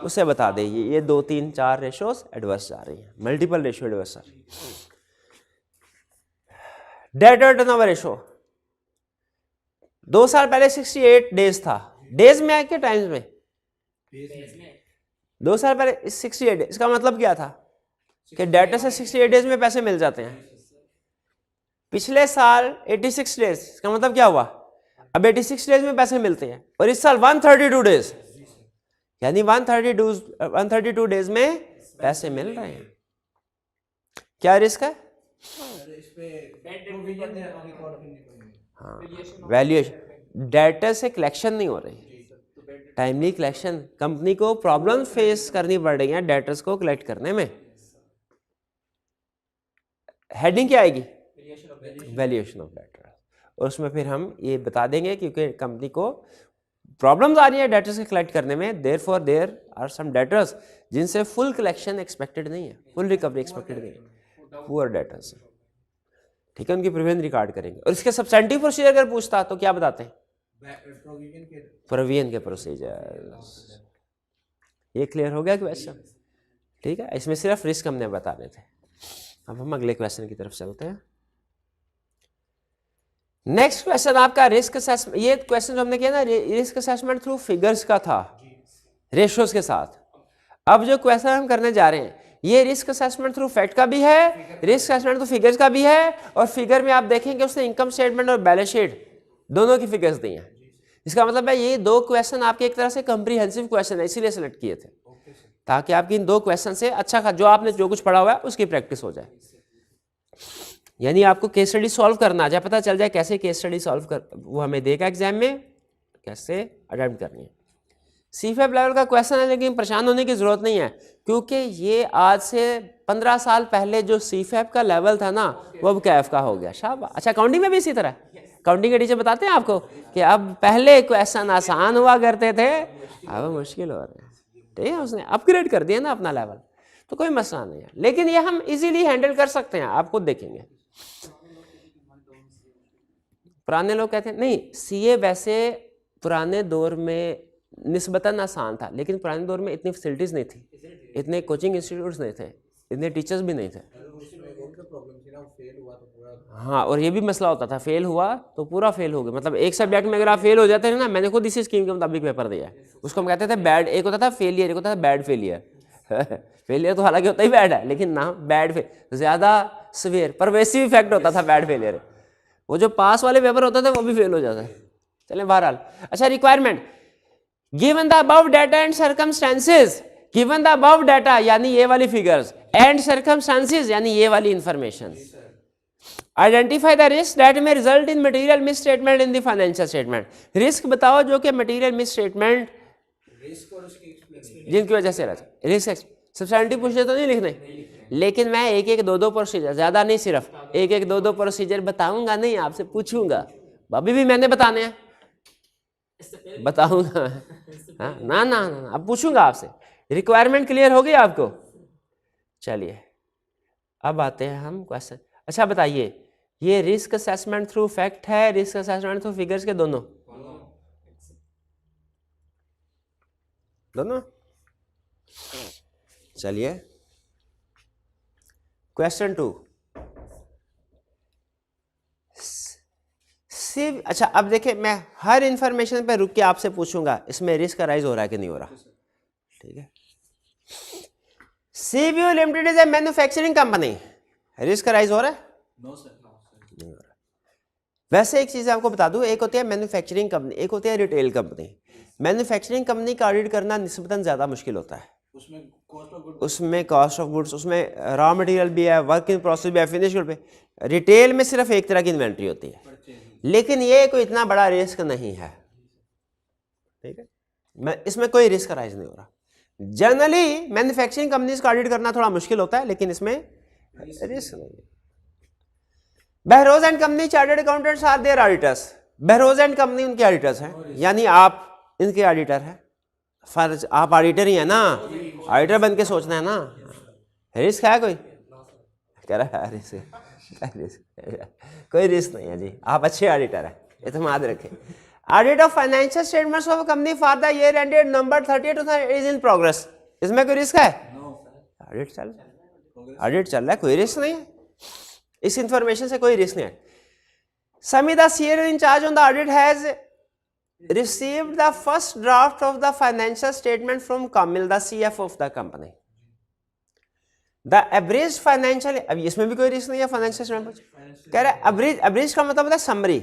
उसे बता दे ये 2, 3, 4 रेशोज एडवर्स जा रही है, मल्टीपल रेशो एडवर्स जा रही है। डेटर टर्नओवर रेशो 2 साल पहले 68 डेज था, डेज में है कि टाइम्स में? 2 साल पहले 68 डेज, इसका मतलब क्या था कि डेटर से 68 डेज में पैसे मिल जाते हैं। पिछले साल 86 डेज, इसका मतलब क्या हुआ? अब 86 डेज में पैसे मिलते हैं और इस साल 132 डेज, यानी 132 डेज में पैसे मिल रहे हैं। क्या रिस्क है? सर इस पे प्रोविजन रिकॉर्ड करनी पड़ेगी। हाँ, वैल्यूएशन, डेटर से कलेक्शन नहीं हो रही, टाइमली कलेक्शन, कंपनी को प्रॉब्लम फेस करनी पड़ रही है डेटर्स को कलेक्ट करने में। हेडिंग क्या आएगी? वैल्यूएशन ऑफ डेटर, और उसमें फिर हम ये बता देंगे क्योंकि कंपनी को प्रॉब्लम्स आ रही है डेटर्स के कलेक्ट करने में, therefore there are some debtors जिनसे फुल कलेक्शन एक्सपेक्टेड नहीं है, फुल रिकवरी एक्सपेक्टेड नहीं है, पुअर डेटर्स, ठीक है, उनकी प्रिवेंशन रिकॉर्ड करेंगे। और इसके सब्सटेंटिव प्रोसीजर अगर पूछता तो क्या बताते हैं? प्रोविजन के प्रोसीजर। ये क्लियर हो गया क्वेश्चन? ठीक है, इसमें सिर्फ रिस्क हमने बताने थे। अब हम अगले क्वेश्चन की तरफ चलते हैं। नेक्स्ट क्वेश्चन आपका रिस्क असेसमेंट, ये क्वेश्चन जो हमने किया ना रिस्क असेसमेंट थ्रू फिगर्स का था, रेशियोज के साथ। अब जो क्वेश्चन हम करने जा रहे हैं ये रिस्क असेसमेंट थ्रू फैक्ट का भी है, रिस्क असेसमेंट थ्रू फिगर्स का भी है, और फिगर में आप देखेंगे उसने इनकम स्टेटमेंट और बैलेंस शीट दोनों की फिगर्स दी हैं। इसका मतलब है ये दो क्वेश्चन आपके एक तरह से कॉम्प्रिहेंसिव क्वेश्चन है, इसीलिए सेलेक्ट किए थे ताकि आपकी इन दो क्वेश्चन से अच्छा जो आपने जो कुछ पढ़ा हुआ है उसकी प्रैक्टिस हो जाए, यानी आपको केस स्टडी सॉल्व करना आ जाए, पता चल जाए कैसे केस स्टडी सॉल्व कर, वो हमें देगा एग्जाम में कैसे अटेम्प्ट करनी है। सीफेप लेवल का क्वेश्चन है लेकिन परेशान होने की जरूरत नहीं है, क्योंकि ये आज से 15 साल पहले जो सीफेप का लेवल था ना वो अब कैफ का हो गया। शाबाश। अच्छा, काउंटिंग में भी इसी तरह, काउंटिंग के टीचर बताते हैं आपको कि अब पहले क्वेश्चन आसान हुआ करते थे, अब मुश्किल हो रहे हैं। ठीक है, उसने अपग्रेड कर दिया ना अपना लेवल, तो कोई मसला नहीं है, लेकिन ये हम इजीली हैंडल कर सकते हैं, आप खुद देखेंगे। पुराने लोग कहते हैं नहीं, सीए वैसे पुराने दौर में निस्बतन आसान था, लेकिन पुराने दौर में इतनी फैसिलिटीज नहीं थी, इतने कोचिंग इंस्टीट्यूट्स नहीं थे, इतने टीचर्स भी नहीं थे। हाँ, और ये भी मसला होता था, फेल हुआ तो पूरा फेल हो गया, मतलब एक सब्जेक्ट में अगर आप फेल हो जाते हैं ना, मैंने खुद इसी स्कीम के मुताबिक पेपर दिया है, उसको हम कहते थे बैड, एक होता था फेलियर, एक होता था बैड फेलियर। फेलियर तो हालांकि होता ही बैड है, लेकिन ना बैड फेल ज़्यादा सवेयर परवेसिव इफेक्ट होता था बैड फेलियर। वो जो पास वाले पेपर होते थे वो भी फेल हो जाता है। चलें बहरहाल। अच्छा, requirement given the above data and circumstances, given the above data यानी ये वाली फिगर्स, एंड सर्कमस्टेंसेस यानी ये वाली information, identify the risk that may result in material misstatement in the financial statement. Risk बताओ जो कि मटेरियल मिस स्टेटमेंट जिनकी वजह से रिस्क सब्सटेंटिव पूछे तो नहीं लिखने, लेकिन मैं एक एक दो दो प्रोसीजर, ज्यादा नहीं, सिर्फ एक एक दो दो प्रोसीजर बताऊंगा, नहीं आपसे पूछूंगा, अभी भी मैंने बताने हैं, बताऊंगा। हाँ, ना ना ना, अब पूछूंगा आपसे। रिक्वायरमेंट क्लियर हो गई आपको? चलिए अब आते हैं हम क्वेश्चन। अच्छा बताइए, ये रिस्क असेसमेंट थ्रू फैक्ट है, रिस्क असेसमेंट थ्रू फिगर्स के दोनों दोनों? चलिए क्वेश्चन 2। अच्छा, अब देखिए मैं हर इंफॉर्मेशन पे रुक के आपसे पूछूंगा इसमें रिस्क अराइज हो रहा है कि नहीं हो रहा, ठीक है। CBO limited is a manufacturing company, risk arise हो रहा है? नो सर, नहीं हो रहा। वैसे एक चीज आपको बता दूं, एक होती है मैन्युफैक्चरिंग कंपनी, एक होती है रिटेल कंपनी। मैन्युफैक्चरिंग कंपनी का ऑडिट करना निस्बतन ज्यादा मुश्किल होता है, उसमें कॉस्ट ऑफ गुड्स, उसमें रॉ मटेरियल भी है, वर्क इन प्रोसेस भी है, फिनिश गुड पे। रिटेल में सिर्फ एक तरह की इन्वेंट्री होती है, लेकिन ये कोई इतना बड़ा रिस्क नहीं है, ठीक है, इसमें कोई रिस्क अराइज नहीं हो रहा। जनरली मैन्युफैक्चरिंग कंपनीज का ऑडिट करना थोड़ा मुश्किल होता है, लेकिन इसमें रिस्क नहीं है। Behroz and company chartered accountants are their auditors, Behroz and company उनके ऑडिटर्स हैं, यानी आप इनके ऑडिटर हैं, फर्ज आप ऑडिटर ही है ना, ऑडिटर बन के सोचना है ना। रिस्क है कोई? कह रहा है रिस्क, कोई रिस्क नहीं है जी, आप अच्छे ऑडिटर हैं, इत्मीनान रखें। Audit of financial statements of company for the year ended November 30 is in progress, इसमें कोई रिस्क है? ऑडिट चल रहा है, कोई रिस्क नहीं है, इस इंफॉर्मेशन से कोई रिस्क नहीं है। Samida CA in charge on the audit has received the first draft of the financial statement from Kamil, the CFO of the company. The average financial, अब इसमें भी कोई रिस्क नहीं है फाइनेंशियल स्टेटमेंट, कह रहा है अवरेज का मतलब है summary,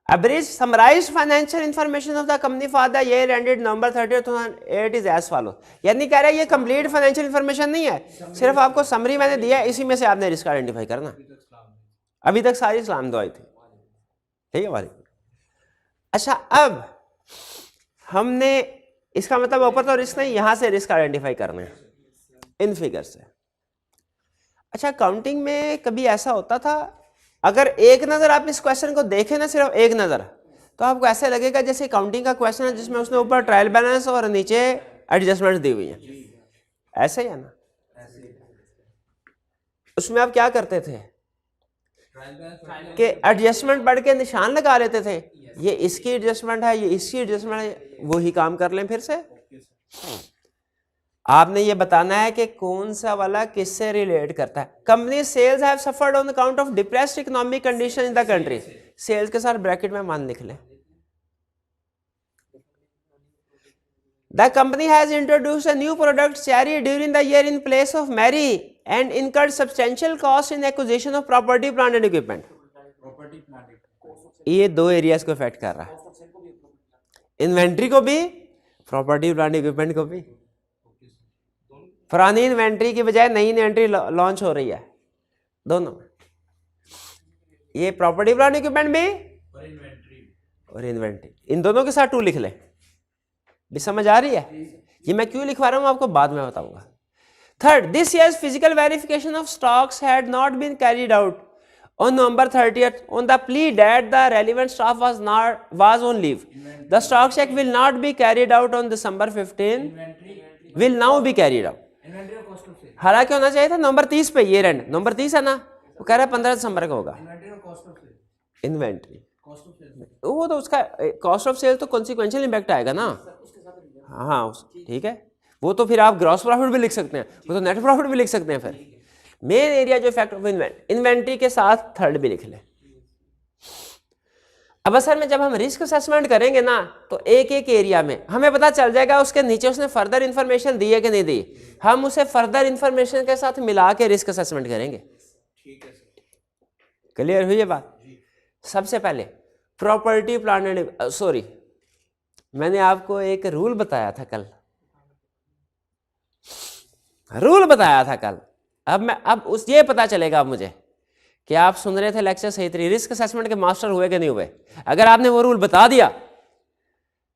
Average summarized financial information of the company for the year ended November 30, 2008 is as follow. यानी कह रहा है ये कंप्लीट फाइनेंशियल इन्फॉर्मेशन नहीं है, सिर्फ आपको समरी मैंने दिया है, इसी में से आपने रिस्क आइडेंटिफाई करना। अभी तक सारी इस्लाम दो आई थी, ठीक है वाली। अच्छा, अब हमने इसका मतलब ऊपर तो रिस्क नहीं, यहां से रिस्क आइडेंटिफाई करना है इन फिगर से। अच्छा, काउंटिंग में कभी ऐसा होता था, अगर एक नज़र आप इस क्वेश्चन को देखें ना, सिर्फ एक नज़र, तो आपको ऐसे लगेगा जैसे काउंटिंग का क्वेश्चन है जिसमें उसने ऊपर ट्रायल बैलेंस और नीचे एडजस्टमेंट दी हुई है, ऐसे ही है ना। उसमें आप क्या करते थे कि एडजस्टमेंट पढ़ के निशान लगा लेते थे, ये इसकी एडजस्टमेंट है, ये इसकी एडजस्टमेंट है, वही काम कर लें फिर से। आपने ये बताना है कि कौन सा वाला किससे रिलेट करता है। Company sales have suffered on account of depressed economic condition in the country, sales के साथ ब्रैकेट में मान लिख लें। The company has introduced a new product cherry during the year in place of Mary and incurred substantial cost in acquisition of property plant and equipment. ये दो areas को effect कर रहा है, इन्वेंट्री को भी, प्रॉपर्टी प्लांट इक्विपमेंट को भी। पुरानी इन्वेंट्री की बजाय नई इन्वेंट्री लॉन्च हो रही है, दोनों। ये प्रॉपर्टी प्लांट इक्विपमेंट भी और इन्वेंट्री, इन दोनों के साथ 2 लिख ले। भी समझ आ रही है? ये मैं क्यों लिखवा रहा हूं आपको बाद में बताऊंगा। Third, this year's physical verification of stocks had not been carried out on November 30th on the plea that the relevant staff was on leave. The stock check will not be carried out on December 15, will now be carried out. हालांकि होना चाहिए था नवंबर 30 पे, ये and November 30 है ना, वो कह रहा है 15 दिसंबर का होगा। इन्वेंट्री वो तो उसका कॉस्ट ऑफ सेल तो कॉन्सिक्वेंशियल इम्पैक्ट आएगा ना। हाँ ठीक है, वो तो फिर आप ग्रॉस प्रॉफिट भी लिख सकते हैं, वो तो नेट प्रॉफिट भी लिख सकते हैं। फिर मेन एरिया जो इफेक्ट ऑफ इन्वेंट्री के साथ थर्ड भी लिख ले। अब असल में जब हम रिस्क असेसमेंट करेंगे ना, तो एक एक एरिया में हमें पता चल जाएगा उसके नीचे उसने फर्दर इन्फॉर्मेशन दी है कि नहीं दी। हम उसे फर्दर इन्फॉर्मेशन के साथ मिला के रिस्क असेसमेंट करेंगे। ठीक है सर, क्लियर हुई ये बात? सबसे पहले प्रॉपर्टी प्लांट एंड सॉरी, मैंने आपको एक रूल बताया था कल, रूल बताया था कल। अब उस ये पता चलेगा अब मुझे कि आप सुन रहे थे लेक्चर सही तरीके, रिस्क असेसमेंट के मास्टर हुए कि नहीं हुए। अगर आपने वो रूल बता दिया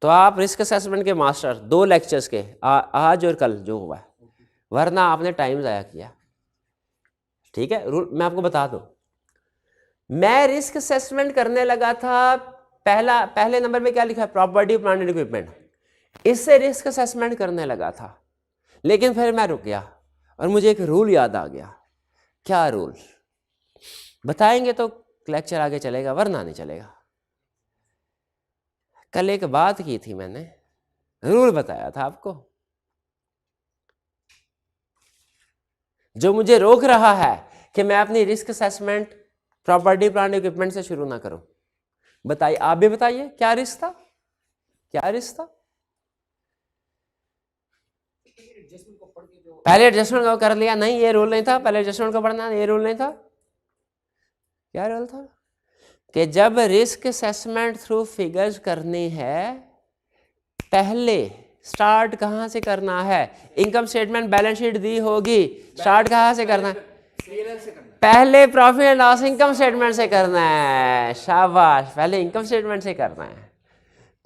तो आप रिस्क असेसमेंट के मास्टर 2 लेक्चर्स के, आज और कल जो हुआ, वरना आपने टाइम ज़ाया किया। ठीक है, रूल मैं आपको बता दूं। मैं रिस्क असेसमेंट करने लगा था, पहले नंबर पे क्या लिखा है, प्रॉपर्टी प्लांट एंड इक्विपमेंट। इससे रिस्क असेसमेंट करने लगा था, लेकिन फिर मैं रुक गया और मुझे एक रूल याद आ गया। क्या रूल बताएंगे तो लेक्चर आगे चलेगा, वरना नहीं चलेगा। कल एक बात की थी मैंने, रूल बताया था आपको, जो मुझे रोक रहा है कि मैं अपनी risk assessment property plant equipment से शुरू ना करूं। बताइए, आप भी बताइए क्या रिस्क था, क्या रिस्क था? पहले एडजस्टमेंट को कर लिया, नहीं ये रूल नहीं था, पहले एडजस्टमेंट को पढ़ना, ये रूल नहीं था। क्या रूल था? कि जब रिस्क असेसमेंट थ्रू फिगर्स करनी है, पहले स्टार्ट कहां से करना है? इनकम स्टेटमेंट बैलेंस शीट दी होगी, स्टार्ट कहां से करना है? पहले profit and loss income statement से करना है। शाबाश, पहले इनकम स्टेटमेंट से करना है।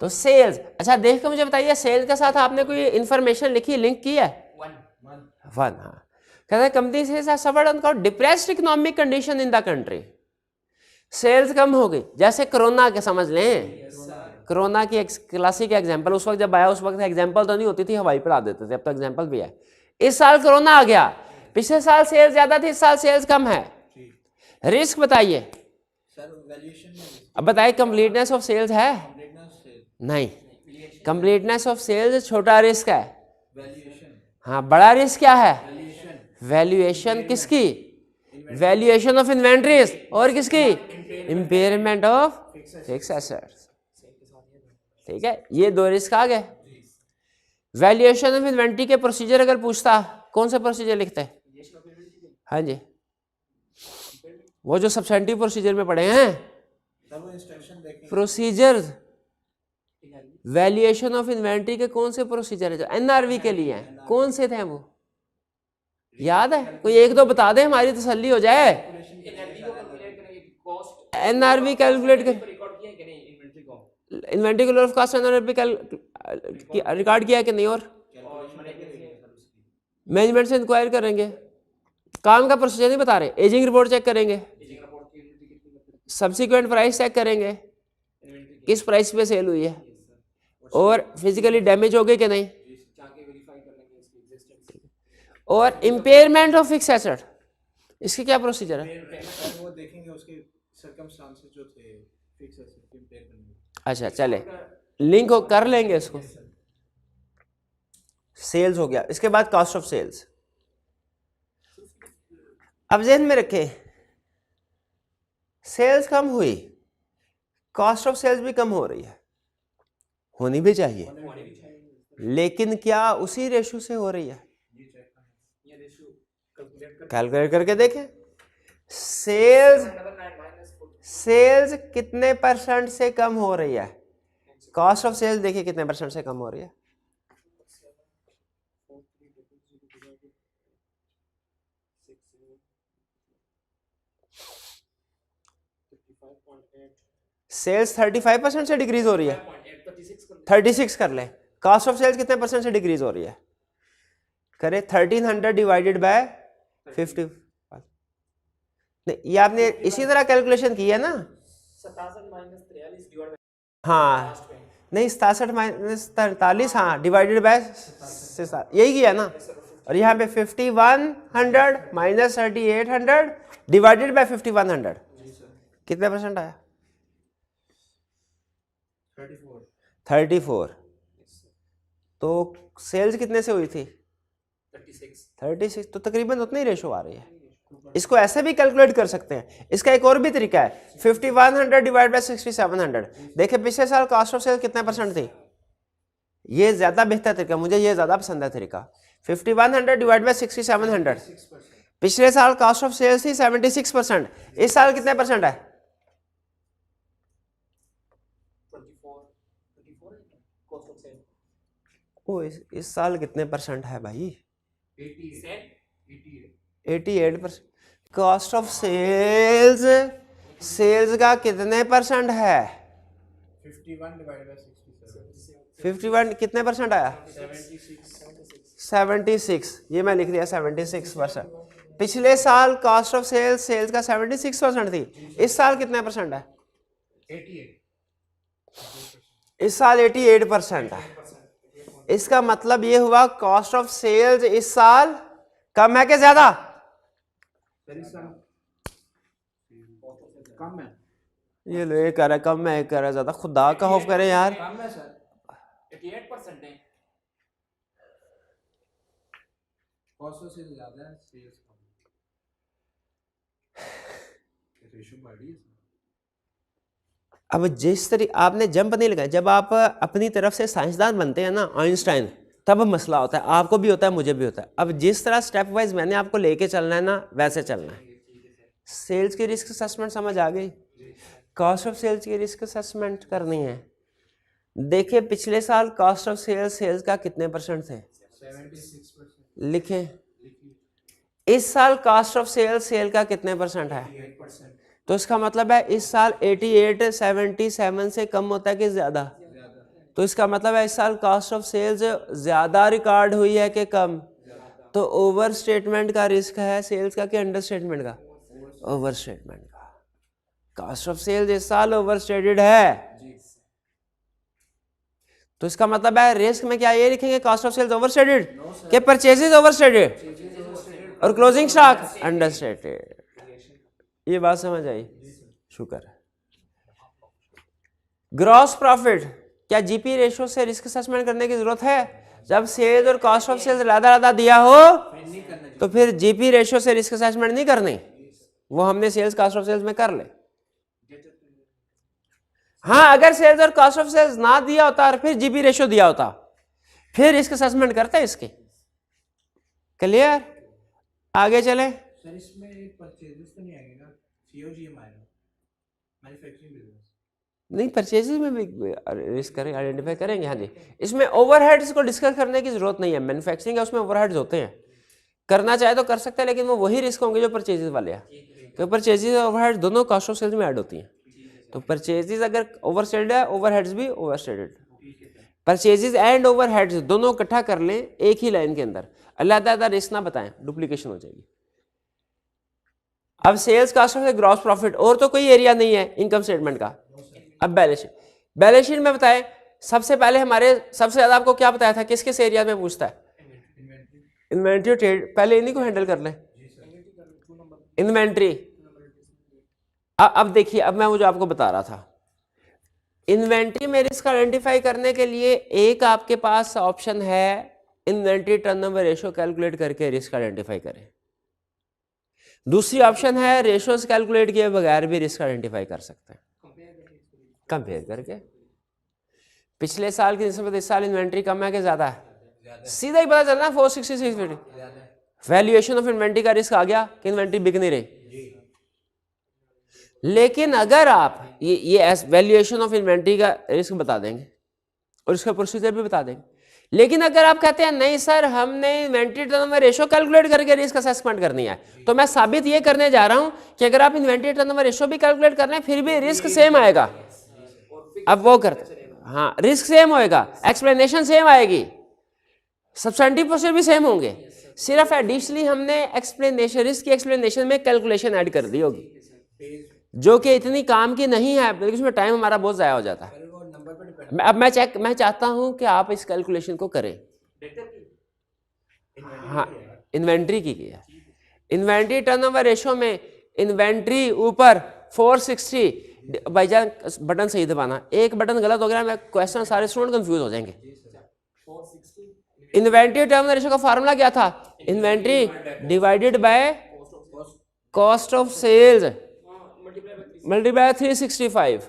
तो सेल्स, अच्छा देख के मुझे बताइए, सेल्स के साथ आपने कोई इंफॉर्मेशन लिखी, लिंक की है? 1। हाँ, कहते हैं कंपनी से suffered on depressed economic condition in the country. Sales कम हो गई, जैसे कोरोना के समझ लें, कोरोना की एक क्लासिक एग्जांपल, उस वक्त जब आया उस वक्त एग्जांपल तो नहीं होती थी, हवाई पढ़ा देते थे, अब तो एग्जांपल भी है। इस साल कोरोना आ गया, पिछले साल सेल्स ज्यादा थी, इस साल सेल्स कम है। रिस्क बताइए सर वैल्यूएशन में अब, बताइए कंप्लीटनेस ऑफ सेल्स है? नहीं, कंप्लीटनेस ऑफ सेल्स छोटा रिस्क है। वैल्यूएशन, हाँ, बड़ा रिस्क क्या है? वैल्यूएशन, वैल्यूएशन किसकी? वैल्यूएशन ऑफ इन्वेंट्रीज, और किसकी? Impairment of fixed assets. ठीक है, ये 2 रिस्क आ गए। वैल्यूएशन ऑफ इन्वेंट्री के प्रोसीजर अगर पूछता, कौन से प्रोसीजर लिखते हैं? हाँ जी, वो जो सब्सटेंटिव प्रोसीजर में पढ़े हैं, तब वो इंस्ट्रक्शन देखेंगे। प्रोसीजर्स, वैल्यूएशन ऑफ इन्वेंट्री के कौन से प्रोसीजर है जो एनआरवी के लिए हैं? कौन से थे वो? याद है? कोई एक दो बता दे, हमारी तसल्ली हो जाए। एनआरवी कैलकुलेट कर, इन्वेंट्री को ऑफ कॉस्ट एनआरवी रिकॉर्ड किया कि नहीं? और मैनेजमेंट से इंक्वायर करेंगे। काम का प्रोसीजर नहीं बता रहे, एजिंग रिपोर्ट चेक करेंगे, सब्सिक्वेंट प्राइस चेक करेंगे, किस प्राइस पे सेल हुई है, और फिजिकली डैमेज हो गई कि नहीं, और इम्पेयरमेंट ऑफ फिक्स एसेट, इसके क्या प्रोसीजर है? वो देखेंगे उसके सर्कमस्टांसेस जो थे फिक्स एसेट इम्पेयर करने के। अच्छा चले, लिंक कर लेंगे इसको। सेल्स हो गया, इसके बाद कॉस्ट ऑफ सेल्स। अब ज़हन में रखें, सेल्स कम हुई, कॉस्ट ऑफ सेल्स भी कम हो रही है, होनी भी चाहिए, लेकिन क्या उसी रेशो से हो रही है? कैलकुलेट करके देखें। सेल्स कितने परसेंट से कम हो रही है? कॉस्ट ऑफ सेल्स देखिए कितने परसेंट से कम हो रही है। सेल्स 35% से डिक्रीज हो रही है, 36 कर ले। कॉस्ट ऑफ सेल्स कितने परसेंट से डिक्रीज हो रही है? करे 1300 डिवाइडेड बाय 50। नहीं, ये आपने इसी तरह कैलकुलेशन की है ना? 67 हाँ नहीं, 67 माइनस 43, हाँ, डिवाइडेड बाय, यही किया ना। और यहाँ पे 5100 माइनस 3800 डिवाइडेड बाय 5100 कितने परसेंट आया? 34। तो सेल्स कितने से हुई थी? 36। तो तकरीबन उतनी ही रेशो आ रही है। इसको ऐसे भी कैलकुलेट कर सकते हैं। इसका एक और भी तरीका है, 5100 डिवाइड बाय 6700। देखिए पिछले साल कॉस्ट ऑफ सेल्स कितने परसेंट थी? ये ज्यादा बेहतर तरीका, मुझे ये ज्यादा पसंद है तरीका। 5100 डिवाइड बाय 6700, पिछले साल कॉस्ट ऑफ सेल्स थी 76%, इस साल कितने परसेंट है? ओ, इस साल कितने परसेंट है भाई? 88%। कॉस्ट ऑफ सेल्स, सेल्स का कितने परसेंट है? 51 डिवाइडेड बाय 67। 51 कितने परसेंट आया? 76। ये मैं लिख दिया 76%। पिछले साल कॉस्ट ऑफ सेल्स, सेल्स का 76% थी, इस साल कितने परसेंट है? 88। इस साल 88% है। इसका मतलब ये हुआ कॉस्ट ऑफ सेल्स इस साल कम है कि ज्यादा? कम है। ये लो, एक कह रहा है कम है, एक कह रहा है ज्यादा। खुदा का खौफ करें यार। कम है सर, 88% है। कॉस्ट ऑफ सेल्स ज्यादा है, सेल्स कम है। रेशो बढ़ी है। अब जिस तरीके आपने जंप नहीं लगाया, जब आप अपनी तरफ से साइंसदान बनते हैं ना, आइंस्टाइन, तब मसला होता है। आपको भी होता है, मुझे भी होता है। अब जिस तरह स्टेप वाइज मैंने आपको लेके चलना है ना, वैसे चलना है। सेल्स की रिस्क असेसमेंट समझ आ गई? कॉस्ट ऑफ सेल्स की रिस्क असेसमेंट करनी है। देखिए पिछले साल कॉस्ट ऑफ सेल्स, सेल्स का कितने परसेंट थे? 76%। लिखे। इस साल कॉस्ट ऑफ सेल्स, सेल का कितने परसेंट है? 8%। तो इसका मतलब है इस साल 88 77 से कम होता है कि ज्यादा? तो इसका मतलब है इस साल कॉस्ट ऑफ सेल्स ज्यादा रिकॉर्ड हुई है कि कम? तो ओवर स्टेटमेंट का रिस्क है सेल्स का कि अंडर स्टेटमेंट का? ओवर स्टेटमेंट का। कॉस्ट ऑफ सेल्स इस साल ओवर स्टेटेड है, तो इसका मतलब है रिस्क में क्या ये लिखेंगे cost of sales overstated कि परचेजेस ओवर स्टेटेड और क्लोजिंग स्टॉक अंडर स्टेटेड? ये बात समझ आई? शुक्र है। ग्रॉस प्रॉफिट, क्या जीपी रेशो से रिस्क असेसमेंट करने की जरूरत है? जब सेल्स और कॉस्ट ऑफ सेल्स ज्यादा दिया हो तो फिर जीपी रेशो से रिस्क असेसमेंट नहीं करनी, वो हमने सेल्स कॉस्ट ऑफ सेल्स में कर ले। हाँ, अगर सेल्स और कॉस्ट ऑफ सेल्स ना दिया होता और फिर जीपी रेशो दिया होता, फिर रिस्क असेसमेंट करते हैं इसके। क्लियर? आगे चले। सर इसमें परचेजेस तो नहीं आएंगे ना, सीओजीएम आएगा? मैन्युफैक्चरिंग बिजनेस नहीं, परचेजेज में भी रिस्क करें, आइडेंटिफाई करेंगे। हाँ जी, इसमें ओवरहेड्स को डिस्कस करने की जरूरत नहीं है। मैन्युफैक्चरिंग है, उसमें ओवरहेड्स होते हैं, करना चाहे तो कर सकते हैं, लेकिन वो वही रिस्क होंगे जो परचेजेज वाले हैं, क्योंकि परचेजेज और ओवरहेड दोनों कॉस्ट ऑफ सेल्स में ऐड होती हैं। तो परचेजेज अगर ओवरस्टेटेड है, ओवरहेड्स भी ओवरस्टेटेड। परचेजेज एंड ओवरहेड्स दोनों इकट्ठा कर लें एक ही लाइन के अंदर, अलग-अलग रिस्क ना बताएं, डुप्लीकेशन हो जाएगी। अब sales cost of gross profit, और तो कोई एरिया नहीं है इनकम स्टेटमेंट का। अब बैलेंस शीट, बैलेंस शीट में बताएं सबसे पहले हमारे सबसे ज्यादा आपको क्या बताया था, किस किस एरिया में पूछता है? इन्वेंट्री, ट्रेड, पहले इन्हीं को हैंडल कर लें। इन्वेंट्री, अब देखिए, अब मैं मुझे आपको बता रहा था, इन्वेंट्री में रिस्क आइडेंटिफाई करने के लिए एक आपके पास ऑप्शन है, इन्वेंट्री टर्नओवर रेशियो कैलकुलेट करके रिस्क आइडेंटिफाई करें। दूसरी ऑप्शन है रेशियोज कैलकुलेट किए बगैर भी रिस्क आइडेंटिफाई कर सकते हैं, कंपेयर करके। पिछले साल की निस्बत इस साल इन्वेंट्री कम है कि ज्यादा है? सीधा ही पता चलना 466 वैल्यूएशन ऑफ इन्वेंट्री का रिस्क आ गया कि इन्वेंट्री बिक नहीं रही। लेकिन अगर आप ये वैल्यूएशन ऑफ इन्वेंट्री का रिस्क बता देंगे और इसका प्रोसीजर भी बता देंगे, लेकिन अगर आप कहते हैं नहीं सर हमने इन्वेंट्री टर्नओवर रेशियो कैलकुलेट करके रिस्क असेसमेंट करनी है, तो मैं साबित ये करने जा रहा हूं कि अगर आप इन्वेंट्री टर्नओवर रेशियो भी कैलकुलेट कर रहे हैं फिर भी रिस्क सेम आएगा। अब वो करते, हाँ, रिस्क सेम होएगा, एक्सप्लेनेशन सेम आएगी, सब्सटेंटिव प्रोसीजर भी सेम होंगे, सिर्फ एडिशनली हमने एक्सप्लेनेशन, रिस्क की एक्सप्लेनेशन में कैलकुलेशन ऐड कर दी होगी, जो कि इतनी काम की नहीं है, लेकिन उसमें टाइम हमारा बहुत ज़ाया हो जाता है। अब मैं चाहता हूं कि आप इस कैलकुलेशन को करें। हाँ, इन्वेंट्री की है, इन्वेंट्री टर्नओवर रेशियो में इन्वेंट्री ऊपर 460, भाईजान बटन सही दबाना, एक बटन गलत हो गया मैं क्वेश्चन सारे स्टूडेंट कंफ्यूज हो जाएंगे। इन्वेंट्री टर्नओवर रेशियो का फार्मूला क्या था? Inventory divided by cost of sales multiply 365,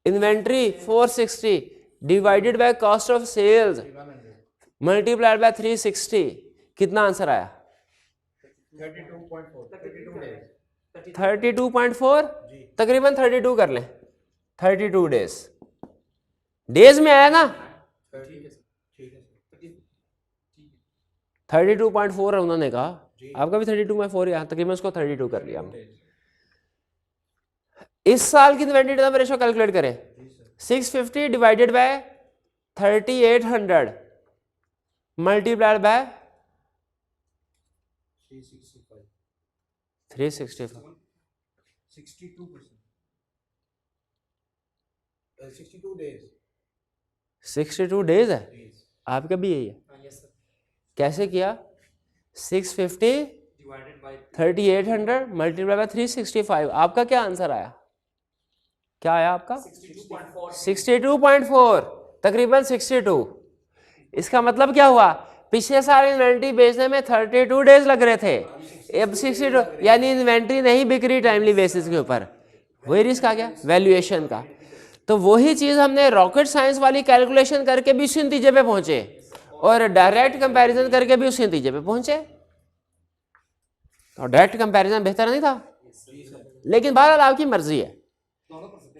inventory 460 divided by cost of sales multiplied by 360, कितना आंसर आया? 32.4, तकरीबन 32 कर लें, 32 डेज में आया ना, 32.4 उन्होंने कहा, आपका भी 32.4, यहाँ तकरीबन उसको 32 कर लिया हमने। इस साल की इन्वेंट्री टर्नओवर रेशियो कैलकुलेट करें, 650 divided by 3800 multiplied by 365, 62 days है, आपका भी यही है। कैसे किया? 650 3800 मल्टीप्लाई बाय 365, आपका क्या आंसर आया? क्या आया आपका? 62.4, तकरीबन 62। इसका मतलब क्या हुआ? पिछले साल इन्वेंट्री बेचने में 32 डेज लग रहे थे, अब 62, यानी इन्वेंट्री नहीं बिक रही टाइमली बेसिस के ऊपर, वही रिस्क आ गया वैल्यूएशन का। तो वही चीज हमने रॉकेट साइंस वाली कैलकुलेशन करके भी उसी नतीजे पे पहुंचे और डायरेक्ट कंपैरिजन करके भी उसी नतीजे पे पहुंचे, और डायरेक्ट कंपैरिजन बेहतर नहीं था, लेकिन बहरहाल आपकी मर्जी है,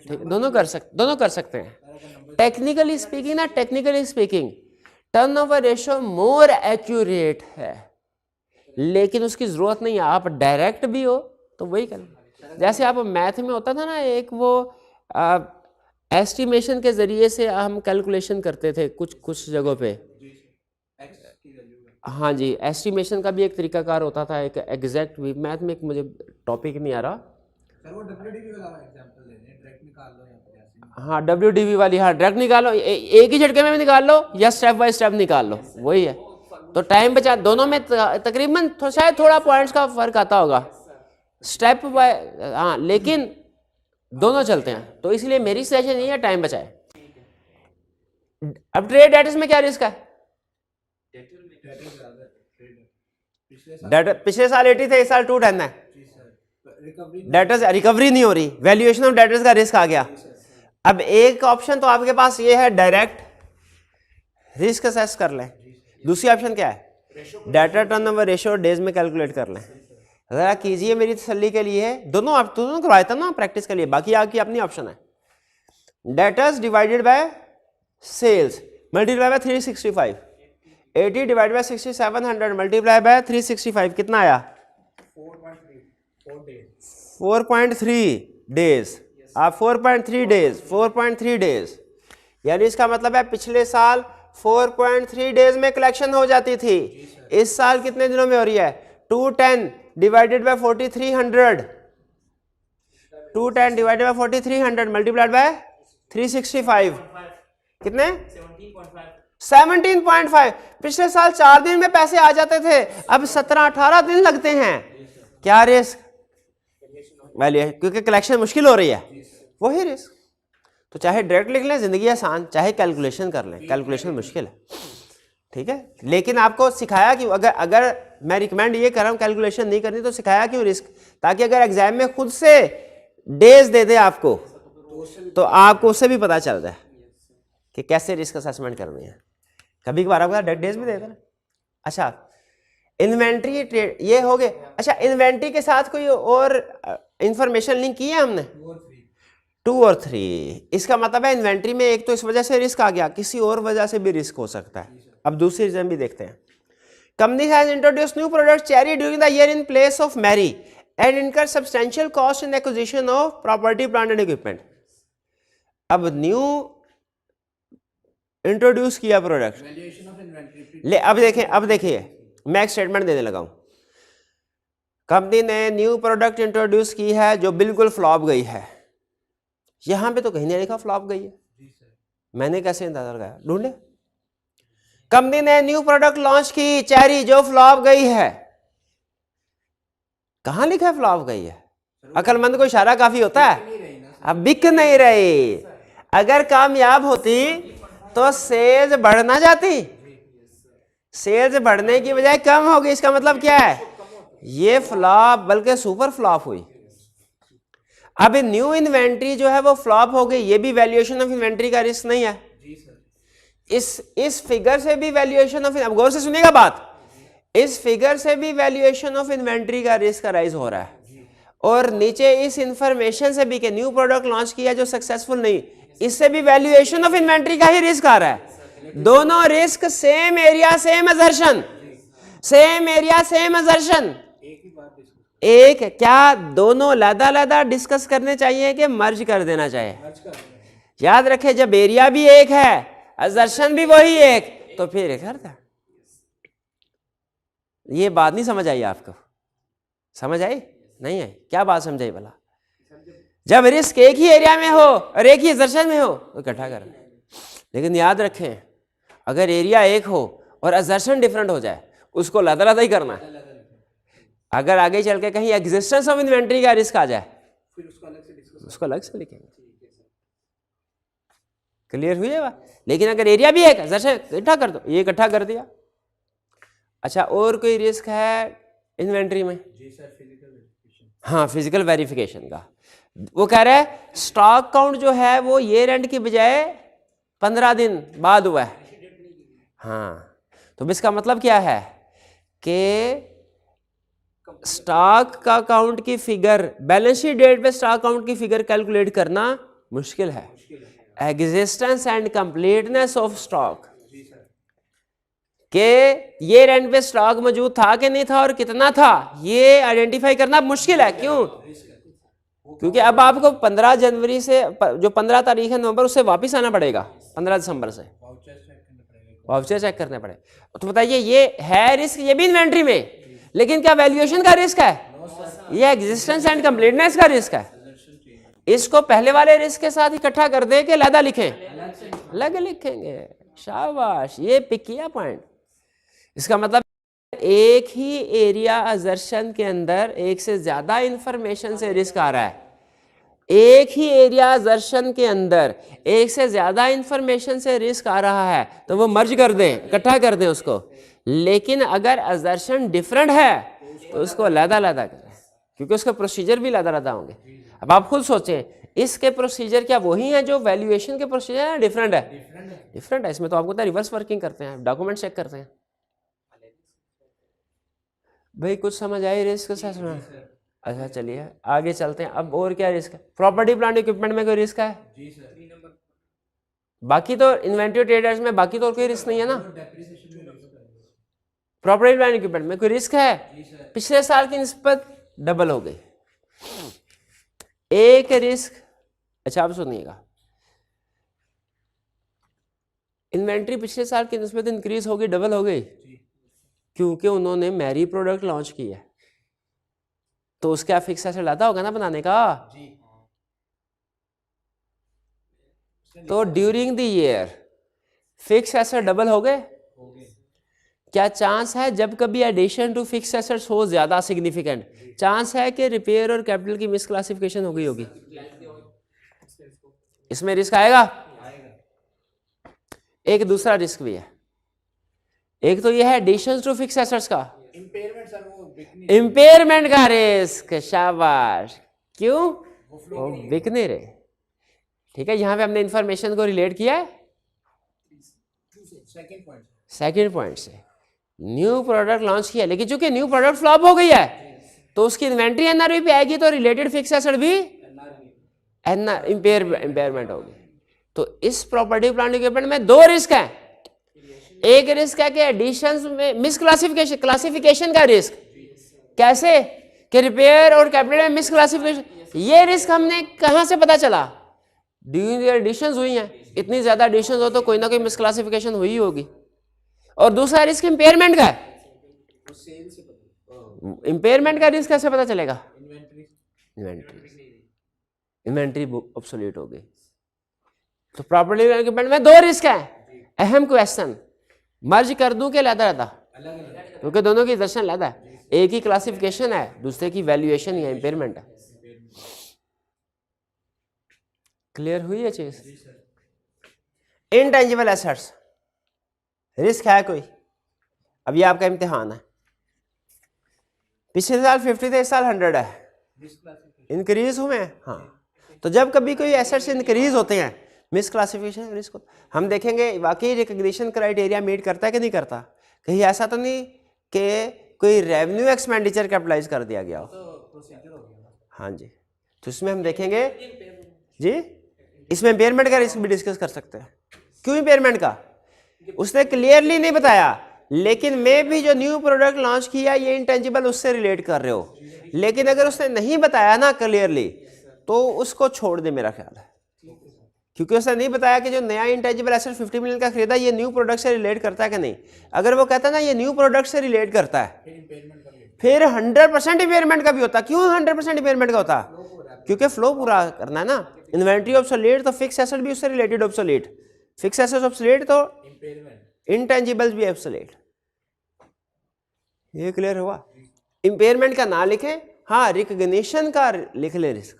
दोनों कर सकते हैं। Technically speaking turnover ratio more accurate है, लेकिन उसकी जरूरत नहीं है, आप डायरेक्ट भी हो तो वही करें। जैसे आप मैथ में होता था ना, एक वो एस्टिमेशन के जरिए से हम कैलकुलेशन करते थे कुछ जगहों पे, हाँ जी, एस्टिमेशन का भी एक तरीकाकार होता था, एक एग्जैक्ट भी। मैथ में एक मुझे टॉपिक नहीं आ रहा सर, वो WDV वाला एग्जांपल ले लें, डायरेक्ट निकाल लो या फिर ऐसे। हाँ, WDV वाली, हाँ, डायरेक्ट निकालो, एक ही झटके में भी निकाल लो या स्टेप बाय स्टेप निकाल लो, वही है। तो टाइम बचा, दोनों में तकरीबन शायद थोड़ा पॉइंट्स का फर्क आता होगा स्टेप बाय, हाँ, लेकिन दोनों चलते हैं, तो इसलिए मेरी सजेशन यही है टाइम बचाए। अब ट्रेड डेटर्स में क्या रिस्क है? पिछले साल 80 थे, इस साल 210 है, डेटर्स रिकवरी नहीं हो रही, वैल्यूएशन ऑफ डेटर्स का रिस्क आ गया। अब एक ऑप्शन तो आपके पास ये है डायरेक्ट रिस्क असेस कर लें, दूसरी ऑप्शन क्या है? डेटर टर्नओवर रेशियो डेज में कैलकुलेट कर लें। ज़रा कीजिए मेरी तसल्ली के लिए, दोनों आप दोनों करवाया था ना प्रैक्टिस के लिए, बाकी आपकी अपनी ऑप्शन है। Debtors divided by sales multiply by 365, 80 divided by 6700 multiply by 365 कितना आया? 4.3 डेज। आप 4.3 डेज 4.3 डेज, यानी इसका मतलब है पिछले साल 4.3 डेज में कलेक्शन हो जाती थी, इस साल कितने दिनों में हो रही है? 210 divided by 4300, 210 divided by 4300 multiplied by 365 कितने? 17.5। पिछले साल 4 दिन में पैसे आ जाते थे, अब 17-18 दिन लगते हैं। क्या रिस्क? वैल्यू, क्योंकि कलेक्शन मुश्किल हो रही है, वही रिस्क। तो चाहे डायरेक्ट लिख लें, जिंदगी आसान, चाहे कैलकुलेशन कर लें, कैलकुलेशन मुश्किल है, ठीक है। लेकिन आपको सिखाया कि अगर मैं रिकमेंड ये कर रहा हूँ कैलकुलेशन नहीं करनी, तो सिखाया क्यों रिस्क? ताकि अगर एग्जाम में खुद से डेज दे दे आपको, तो आपको उससे भी पता चल जाए कि कैसे रिस्क असेसमेंट करनी है। कभी कभार आपको डेज भी दे देना। अच्छा, इन्वेंट्री ट्रेड ये हो गए। अच्छा, इन्वेंट्री के साथ कोई और इंफॉर्मेशन लिंक की है हमने? 2 और 3। इसका मतलब है इन्वेंट्री में एक तो इस वजह से रिस्क आ गया, किसी और वजह से भी रिस्क हो सकता है। अब दूसरी रीजन भी देखते हैं। Company has introduced new product cherry during the year in place of Mary and incur substantial cost in acquisition of property plant and equipment. अब न्यू इंट्रोड्यूस किया प्रोडक्ट, ले अब देखिए मैं एक स्टेटमेंट देने लगा हूं। कंपनी ने न्यू प्रोडक्ट इंट्रोड्यूस की है जो बिल्कुल फ्लॉप गई है। यहां पे तो कहीं नहीं लिखा फ्लॉप गई है, मैंने कैसे अंदाजा लगाया? ढूंढे। कंपनी ने न्यू प्रोडक्ट लॉन्च की चेरी जो फ्लॉप गई है, कहां लिखा है फ्लॉप गई है? अकलमंद को इशारा काफी होता है। अब बिक नहीं रही, अगर कामयाब होती तो सेल्स बढ़ना जाती, सेल्स बढ़ने की बजाय कम होगी। इसका मतलब क्या है? ये फ्लॉप बल्कि सुपर फ्लॉप हुई। अब न्यू इन्वेंट्री जो है वो फ्लॉप हो गई, ये भी वैल्यूएशन ऑफ इन्वेंट्री का रिस्क नहीं है। इस फिगर से भी वैल्यूएशन ऑफ, अब गौर से सुनिएगा बात, इस फिगर से भी वैल्यूएशन ऑफ इन्वेंट्री का रिस्क अराइज हो रहा है। और नीचे इस इंफॉर्मेशन से भी कि न्यू प्रोडक्ट लॉन्च किया जो सक्सेसफुल नहीं, इससे भी वैल्यूएशन ऑफ इन्वेंट्री का ही रिस्क आ रहा है। दोनों risk same area same assertion, same area same assertion. एक क्या दोनों अलग-अलग डिस्कस करने चाहिए कि मर्ज कर देना चाहिए? याद रखें, जब एरिया भी एक है असर्शन भी वही एक, तो फिर करता। ये बात नहीं समझ आई आपको? समझ आई नहीं आई? क्या बात समझाई भला? जब रिस्क एक ही एरिया में हो और एक ही असर्शन में हो तो इकट्ठा कर। लेकिन याद रखें, अगर एरिया एक हो और असर्शन डिफरेंट हो जाए, उसको अलग-अलग ही करना है। अगर आगे चल के कहीं एग्जिस्टेंस ऑफ इन्वेंट्री का रिस्क आ जाए, फिर उसको अलग से लिखेंगे। क्लियर हुई है बात? लेकिन अगर एरिया भी एक असर्शन इकट्ठा कर दो, ये इकट्ठा कर दिया। अच्छा, और कोई रिस्क है इन्वेंट्री में? हाँ, फिजिकल वेरिफिकेशन का। वो कह रहा है स्टॉक काउंट जो है वो ईयर एंड की बजाय 15 दिन बाद हुआ है। हाँ, तो इसका मतलब क्या है कि स्टॉक का काउंट की फिगर, बैलेंस शीट डेट पे स्टॉक काउंट की फिगर कैलकुलेट करना मुश्किल है। Existence and completeness of stock के ईयर एंड पे स्टॉक मौजूद था कि नहीं था और कितना था, ये आइडेंटिफाई करना मुश्किल है। क्यों? क्योंकि अब आपको 15 जनवरी से जो 15 तारीख है नवंबर, उससे वापस आना पड़ेगा 15 दिसंबर से, वाउचर चेक करने पड़े। तो बताइए, ये है रिस्क, ये भी इन्वेंट्री में, लेकिन क्या वैल्यूएशन का रिस्क है? ये एग्जिस्टेंस एंड कंप्लीटनेस का रिस्क है। इसको पहले वाले रिस्क के साथ इकट्ठा कर दे के लदा लिखें, अलग लिखेंगे। शाबाश, ये पिक किया पॉइंट। इसका मतलब एक ही एरिया असर्शन के अंदर एक से ज्यादा इंफॉर्मेशन से रिस्क आ रहा है। एक ही एरिया असर्शन के अंदर एक से ज्यादा इंफॉर्मेशन से रिस्क आ रहा है, तो वो मर्ज कर दें, इकट्ठा कर दें उसको। लेकिन अगर असर्शन डिफरेंट है तो उसको अलग-अलग करें, क्योंकि उसके प्रोसीजर भी अलग-अलग होंगे। अब आप खुद सोचें, इसके प्रोसीजर क्या वही हैं जो वैल्यूएशन के प्रोसीजर हैं? डिफरेंट है, डिफरेंट है। इसमें तो आपको रिवर्स वर्किंग करते हैं, डॉक्यूमेंट चेक करते हैं। भाई कुछ समझ आई रिस्क असेसमेंट? अच्छा चलिए आगे चलते हैं। अब और क्या रिस्क है? प्रॉपर्टी प्लांट इक्विपमेंट में कोई रिस्क है? जी सर 3 नंबर बाकी तो इन्वेंटरी ट्रेडर्स में बाकी तो कोई रिस्क नहीं है ना। डेप्रिसिएशन में रिस्क है प्रॉपर्टी प्लांट इक्विपमेंट में कोई रिस्क है? जी सर पिछले साल की निस्बत डबल हो गई। एक रिस्क, अच्छा आप सुनिएगा, इन्वेंट्री पिछले साल की निस्बत इंक्रीज हो गई, डबल हो गई, क्योंकि उन्होंने मैरी प्रोडक्ट लॉन्च किया है, तो उसका फिक्स एसेट लाता होगा ना बनाने का। जी तो during the year fix asset double हो गए। हो गए क्या चांस है जब कभी एडिशन टू फिक्स एसेट्स हो ज्यादा सिग्निफिकेंट, चांस है कि रिपेयर और कैपिटल की मिसक्लासिफिकेशन हो गई होगी? इसमें रिस्क आएगा। आएगा एक दूसरा रिस्क भी है, एक तो यह है एडिशन टू फिक्स एसेट्स का इम्पेयरमेंट सर वो बिकनी इम्पेयरमेंट का रिस्क। शाबाश, क्यों? वो बिक नहीं रहे। ठीक है, यहां पे हमने इंफॉर्मेशन को रिलेट किया है सेकंड पॉइंट से। न्यू प्रोडक्ट लॉन्च किया, लेकिन चूंकि न्यू प्रोडक्ट फ्लॉप हो गई है तो उसकी इन्वेंट्री एनआरवी पे आएगी, तो रिलेटेड फिक्स एसेट भी इम्पेयरमेंट होगी। तो इस प्रॉपर्टी प्लांट इक्विपमेंट में दो रिस्क है। एक रिस्क है कि एडिशंस में मिसक्लासिफिकेशन, क्लासिफिकेशन का रिस्क। कैसे? कि रिपेयर और कैपिटल में मिसक्लासिफिकेशन। ये रिस्क हमने कहां से पता चला? ड्यूरिंग द एडिशंस हुई हैं, इतनी ज्यादा एडिशंस हो तो कोई ना कोई मिसक्लासिफिकेशन हुई होगी। और दूसरा रिस्क इम्पेयरमेंट का है। इम्पेयरमेंट का रिस्क कैसे पता चलेगा? इन्वेंट्री ऑब्सोलीट हो गई। तो प्रॉपर्टी इक्विपमेंट में दो रिस्क है। अहम क्वेश्चन, मर्ज कर दूं कि अलग-अलग? क्योंकि दोनों की दर्शन अलग है, एक ही क्लासिफिकेशन है, दूसरे की वैल्यूएशन या इम्पेयरमेंट है। क्लियर हुई है चीज? इनटेंजिबल एसेट्स रिस्क है कोई? अब ये आपका इम्तिहान है। पिछले साल 50 थे, इस साल 100 है, इंक्रीज हुए हैं। हाँ, तो जब कभी कोई एसेट्स इंक्रीज होते हैं, मिस क्लासिफिकेशन रिस्क होता है। हम देखेंगे वाकई रिकग्निशन क्राइटेरिया मीट करता है कि नहीं करता। कहीं ऐसा तो नहीं कि कोई रेवेन्यू एक्सपेंडिचर कैपिटलाइज कर दिया गया हो। हाँ जी, तो इसमें हम देखेंगे जी, इसमें इम्पेयरमेंट का रिस्क भी डिस्कस कर सकते हैं। क्यों इम्पेयरमेंट का? उसने क्लियरली नहीं बताया, लेकिन मैं भी जो न्यू प्रोडक्ट लॉन्च किया ये इंटेंजिबल उससे रिलेट कर रहे हो। लेकिन अगर उसने नहीं बताया ना क्लियरली, तो उसको छोड़ दे मेरा ख्याल है, क्योंकि उसने नहीं बताया कि जो नया इंटेंजिबल एसेट 50 मिलियन का खरीदा ये न्यू प्रोडक्ट से रिलेट करता है कि नहीं। अगर वो कहता है ना ये न्यू प्रोडक्ट से रिलेट करता है, फिर 100% इम्पेयरमेंट का भी होता। क्यों 100% इम्पेयरमेंट का होता? क्योंकि फ्लो पूरा करना है ना। इन्वेंट्री ऑब्सोलीट तो फिक्स एसेट भी उससे related obsolete, fix asset obsolete तो इंटेंजिबल्स भी ऑब्सोलीट। ये क्लियर हुआ? इम्पेयरमेंट का ना लिखें, हाँ रिकग्निशन का लिख ले रिस्क,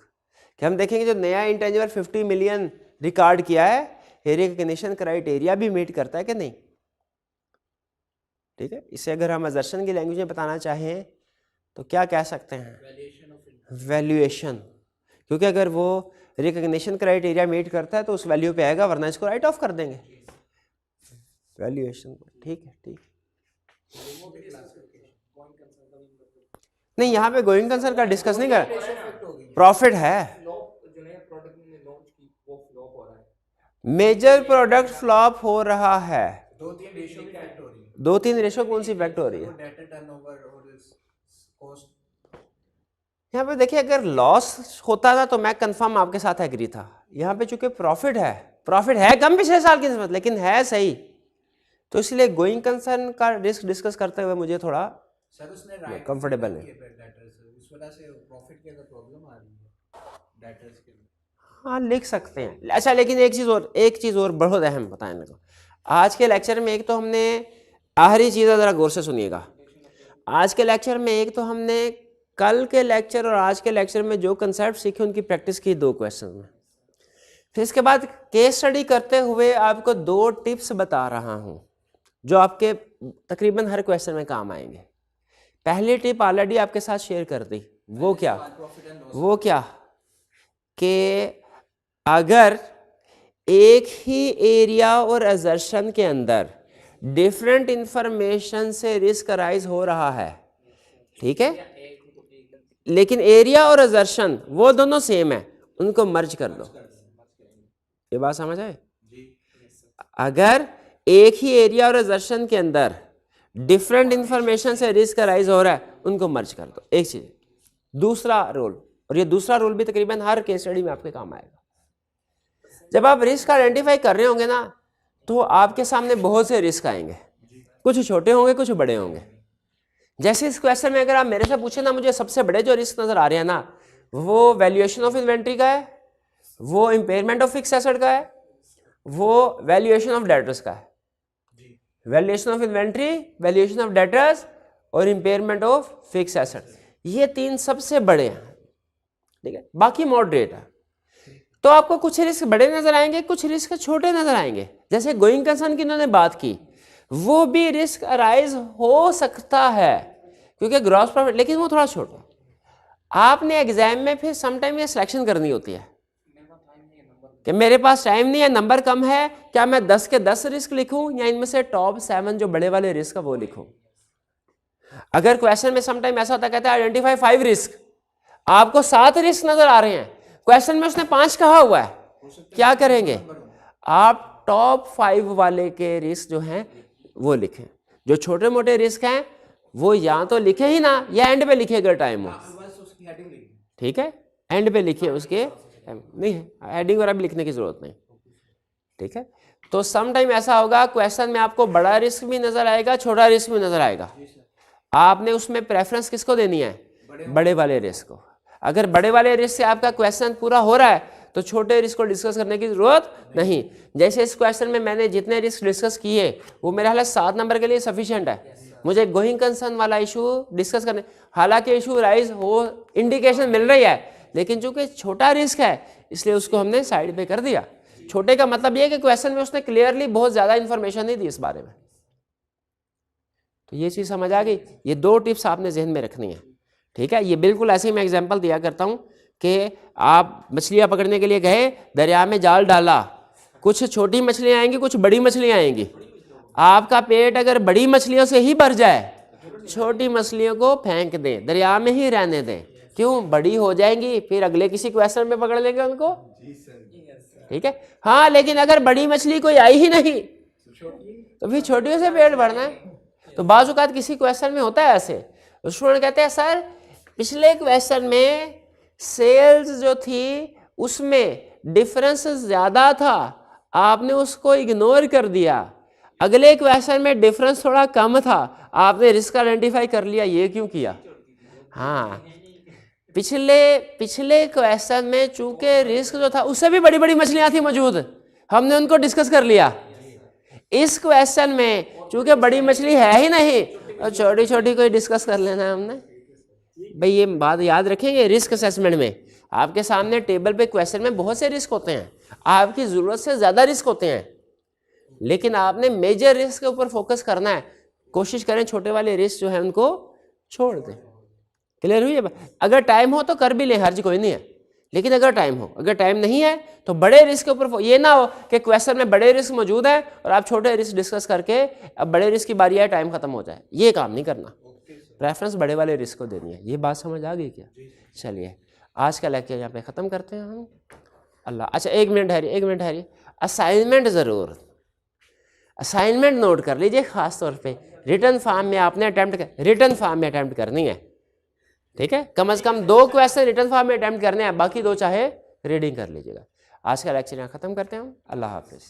कि हम देखेंगे जो नया इंटेंजिबल 50 मिलियन रिकॉर्ड किया है, ये रिकग्निशन क्राइटेरिया भी मीट करता है कि नहीं। ठीक है, इसे अगर हम अजर्शन की लैंग्वेज में बताना चाहें तो क्या कह सकते हैं? वैल्यूएशन। क्योंकि अगर वो रिकग्निशन क्राइटेरिया मीट करता है तो उस वैल्यू पे आएगा, वरना इसको राइट ऑफ कर देंगे। वैल्यूएशन, ठीक है ठीक। नहीं, यहाँ पे गोइंग कंसर्न का डिस्कस नहीं कर, प्रॉफिट है। मेजर प्रोडक्ट फ्लॉप हो रहा है, 2-3 रेशियो की इफेक्ट हो रही है। 2-3 रेशो कौन सी इफेक्ट हो रही है? डेटर टर्नओवर और कॉस्ट। यहाँ पे देखिए, अगर लॉस होता ना तो मैं कंफर्म आपके साथ एग्री था। यहाँ पे चूंकि प्रॉफिट है कम पिछले साल की निस्बत, लेकिन है सही, तो इसलिए गोइंग कंसर्न का रिस्क डिस्कस करते हुए मुझे थोड़ा सर उसने राइट कंफर्टेबल है। इस वजह से प्रॉफिट के अंदर प्रॉब्लम आ रही है डेटर्स के लिए। हाँ लिख सकते हैं। अच्छा, लेकिन एक चीज़ और बहुत अहम बताने को, आज के लेक्चर में एक तो हमने आखिरी चीज़ ज़रा गौर से सुनिएगा। आज के लेक्चर में एक तो हमने कल के लेक्चर और आज के लेक्चर में जो कंसेप्ट सीखे उनकी प्रैक्टिस की 2 क्वेश्चन में। फिर इसके बाद केस स्टडी करते हुए आपको 2 टिप्स बता रहा हूँ जो आपके तकरीबन हर क्वेश्चन में काम आएंगे। पहली टिप ऑलरेडी आपके साथ शेयर कर दी, वो क्या कि अगर एक ही एरिया और असर्शन के अंदर डिफरेंट इंफॉर्मेशन से रिस्क अराइज हो रहा है, ठीक है, लेकिन एरिया और असर्शन वो दोनों सेम है, उनको मर्ज कर दो। ये बात समझ आए? अगर एक ही एरिया और असर्शन के अंदर डिफरेंट इंफॉर्मेशन से रिस्क अराइज हो रहा है, उनको मर्ज कर दो। एक चीज। दूसरा रूल, और ये दूसरा रूल भी तकरीबन हर केस स्टडी में आपके काम आएगा। जब आप रिस्क आइडेंटिफाई कर रहे होंगे ना, तो आपके सामने बहुत से रिस्क आएंगे, कुछ छोटे होंगे कुछ बड़े होंगे। जैसे इस क्वेश्चन में अगर आप मेरे से पूछे ना, मुझे सबसे बड़े जो रिस्क नजर आ रहे हैं ना, वो वैल्यूएशन ऑफ इन्वेंट्री का है, वो इम्पेयरमेंट ऑफ फिक्स एसेट का है, वो वैल्यूएशन ऑफ डेटर्स का है। Valuation of inventory, valuation of debtors और इम्पेयरमेंट ऑफ फिक्स एसेट, ये तीन सबसे बड़े हैं। ठीक है, बाकी मॉडरेट है। तो आपको कुछ रिस्क बड़े नजर आएंगे, कुछ रिस्क छोटे नजर आएंगे। जैसे गोइंग कंसर्न की इन्होंने बात की, वो भी रिस्क अराइज हो सकता है क्योंकि ग्रॉस प्रॉफिट, लेकिन वो थोड़ा छोटा। आपने एग्जाम में फिर समटाइम ये सिलेक्शन करनी होती है कि मेरे पास टाइम नहीं है, नंबर कम है, क्या मैं 10 के 10 रिस्क लिखूं या इनमें से टॉप 7 जो बड़े वाले रिस्क है वो लिखूं। अगर क्वेश्चन में समटाइम ऐसा होता, कहता है आइडेंटिफाई 5 रिस्क, आपको 7 रिस्क नजर आ रहे हैं, क्वेश्चन में उसने 5 कहा हुआ है, क्या करेंगे आप? टॉप 5 वाले के रिस्क जो हैं वो लिखें। जो छोटे मोटे रिस्क हैं वो या तो लिखे ही ना, या एंड पे लिखे अगर टाइम हो। ठीक है, एंड पे लिखिए, उसके नहीं है हेडिंग वगैरह भी लिखने की जरूरत नहीं। ठीक है, तो सम टाइम ऐसा होगा क्वेश्चन में आपको बड़ा रिस्क भी नजर आएगा, छोटा रिस्क भी नजर आएगा। आपने उसमें प्रेफरेंस किसको देनी है? बड़े वाले रिस्क को। अगर बड़े वाले रिस्क से आपका क्वेश्चन पूरा हो रहा है तो छोटे रिस्क को डिस्कस करने की जरूरत नहीं। जैसे इस क्वेश्चन में मैंने जितने रिस्क डिस्कस किए वो मेरे हाल 7 नंबर के लिए सफिशिएंट है। मुझे गोइंग कंसर्न वाला इशू डिस्कस करने, हालांकि इशू राइज हो इंडिकेशन मिल रही है, लेकिन चूंकि छोटा रिस्क है इसलिए उसको हमने साइड पे कर दिया। छोटे का मतलब यह है कि क्वेश्चन में उसने क्लियरली बहुत ज्यादा इंफॉर्मेशन नहीं दी इस बारे में। तो ये चीज समझ आ गई। ये 2 टिप्स आपने जहन में रखनी है। ठीक है, ये बिल्कुल ऐसे ही मैं एग्जांपल दिया करता हूं कि आप मछलियां पकड़ने के लिए गए, दरिया में जाल डाला, कुछ छोटी मछलियां आएंगी कुछ बड़ी मछलियां आएंगी। आपका पेट अगर बड़ी मछलियों से ही भर जाए, छोटी मछलियों को फेंक दें, दरिया में ही रहने दें। क्यों? बड़ी हो जाएंगी, फिर अगले किसी क्वेश्चन में पकड़ लेंगे उनको। ठीक है, हाँ, लेकिन अगर बड़ी मछली कोई आई ही नहीं तो फिर छोटियों से पेट भरना है। तो बाज़ औक़ात किसी क्वेश्चन में होता है ऐसे, स्टूडेंट कहते हैं सर पिछले क्वेश्चन में सेल्स जो थी उसमें डिफरेंस ज़्यादा था, आपने उसको इग्नोर कर दिया। अगले क्वेश्चन में डिफरेंस थोड़ा कम था, आपने रिस्क आइडेंटिफाई कर लिया, ये क्यों किया? हाँ, पिछले क्वेश्चन में चूंकि रिस्क जो था उससे भी बड़ी बड़ी मछलियां थी मौजूद, हमने उनको डिस्कस कर लिया। इस क्वेश्चन में चूंकि बड़ी मछली है ही नहीं और छोटी छोटी कोई डिस्कस कर लेना हमने। भाई ये बात याद रखेंगे, रिस्क असेसमेंट में आपके सामने टेबल पे क्वेश्चन में बहुत से रिस्क होते हैं, आपकी ज़रूरत से ज़्यादा रिस्क होते हैं, लेकिन आपने मेजर रिस्क के ऊपर फोकस करना है। कोशिश करें छोटे वाले रिस्क जो है उनको छोड़ दें। क्लियर हुई है? अगर टाइम हो तो कर भी लें, हर्ज कोई नहीं है, लेकिन अगर टाइम नहीं है तो बड़े रिस्क के ऊपर ये ना हो कि क्वेश्चन में बड़े रिस्क मौजूद है और आप छोटे रिस्क डिस्कस करके अब बड़े रिस्क की बारी आए टाइम खत्म हो जाए, ये काम नहीं करना। प्रेफरेंस बड़े वाले रिस्क को देनी है। ये बात समझ आ गई क्या? चलिए आज का लेक्चर यहाँ पे ख़त्म करते हैं हम। अल्लाह, अच्छा एक मिनट ठहरिए, असाइनमेंट ज़रूर, असाइनमेंट नोट कर लीजिए, ख़ास तौर पे रिटर्न फॉर्म में आपने अटैम्प्ट करनी है। ठीक है, कम से कम 2 क्वेश्चन रिटर्न फॉर्म में अटैम्प्ट करने हैं, बाकी 2 चाहे रीडिंग कर लीजिएगा। आज का लेक्चर यहाँ ख़त्म करते हैं हम। अल्लाह हाफिज़।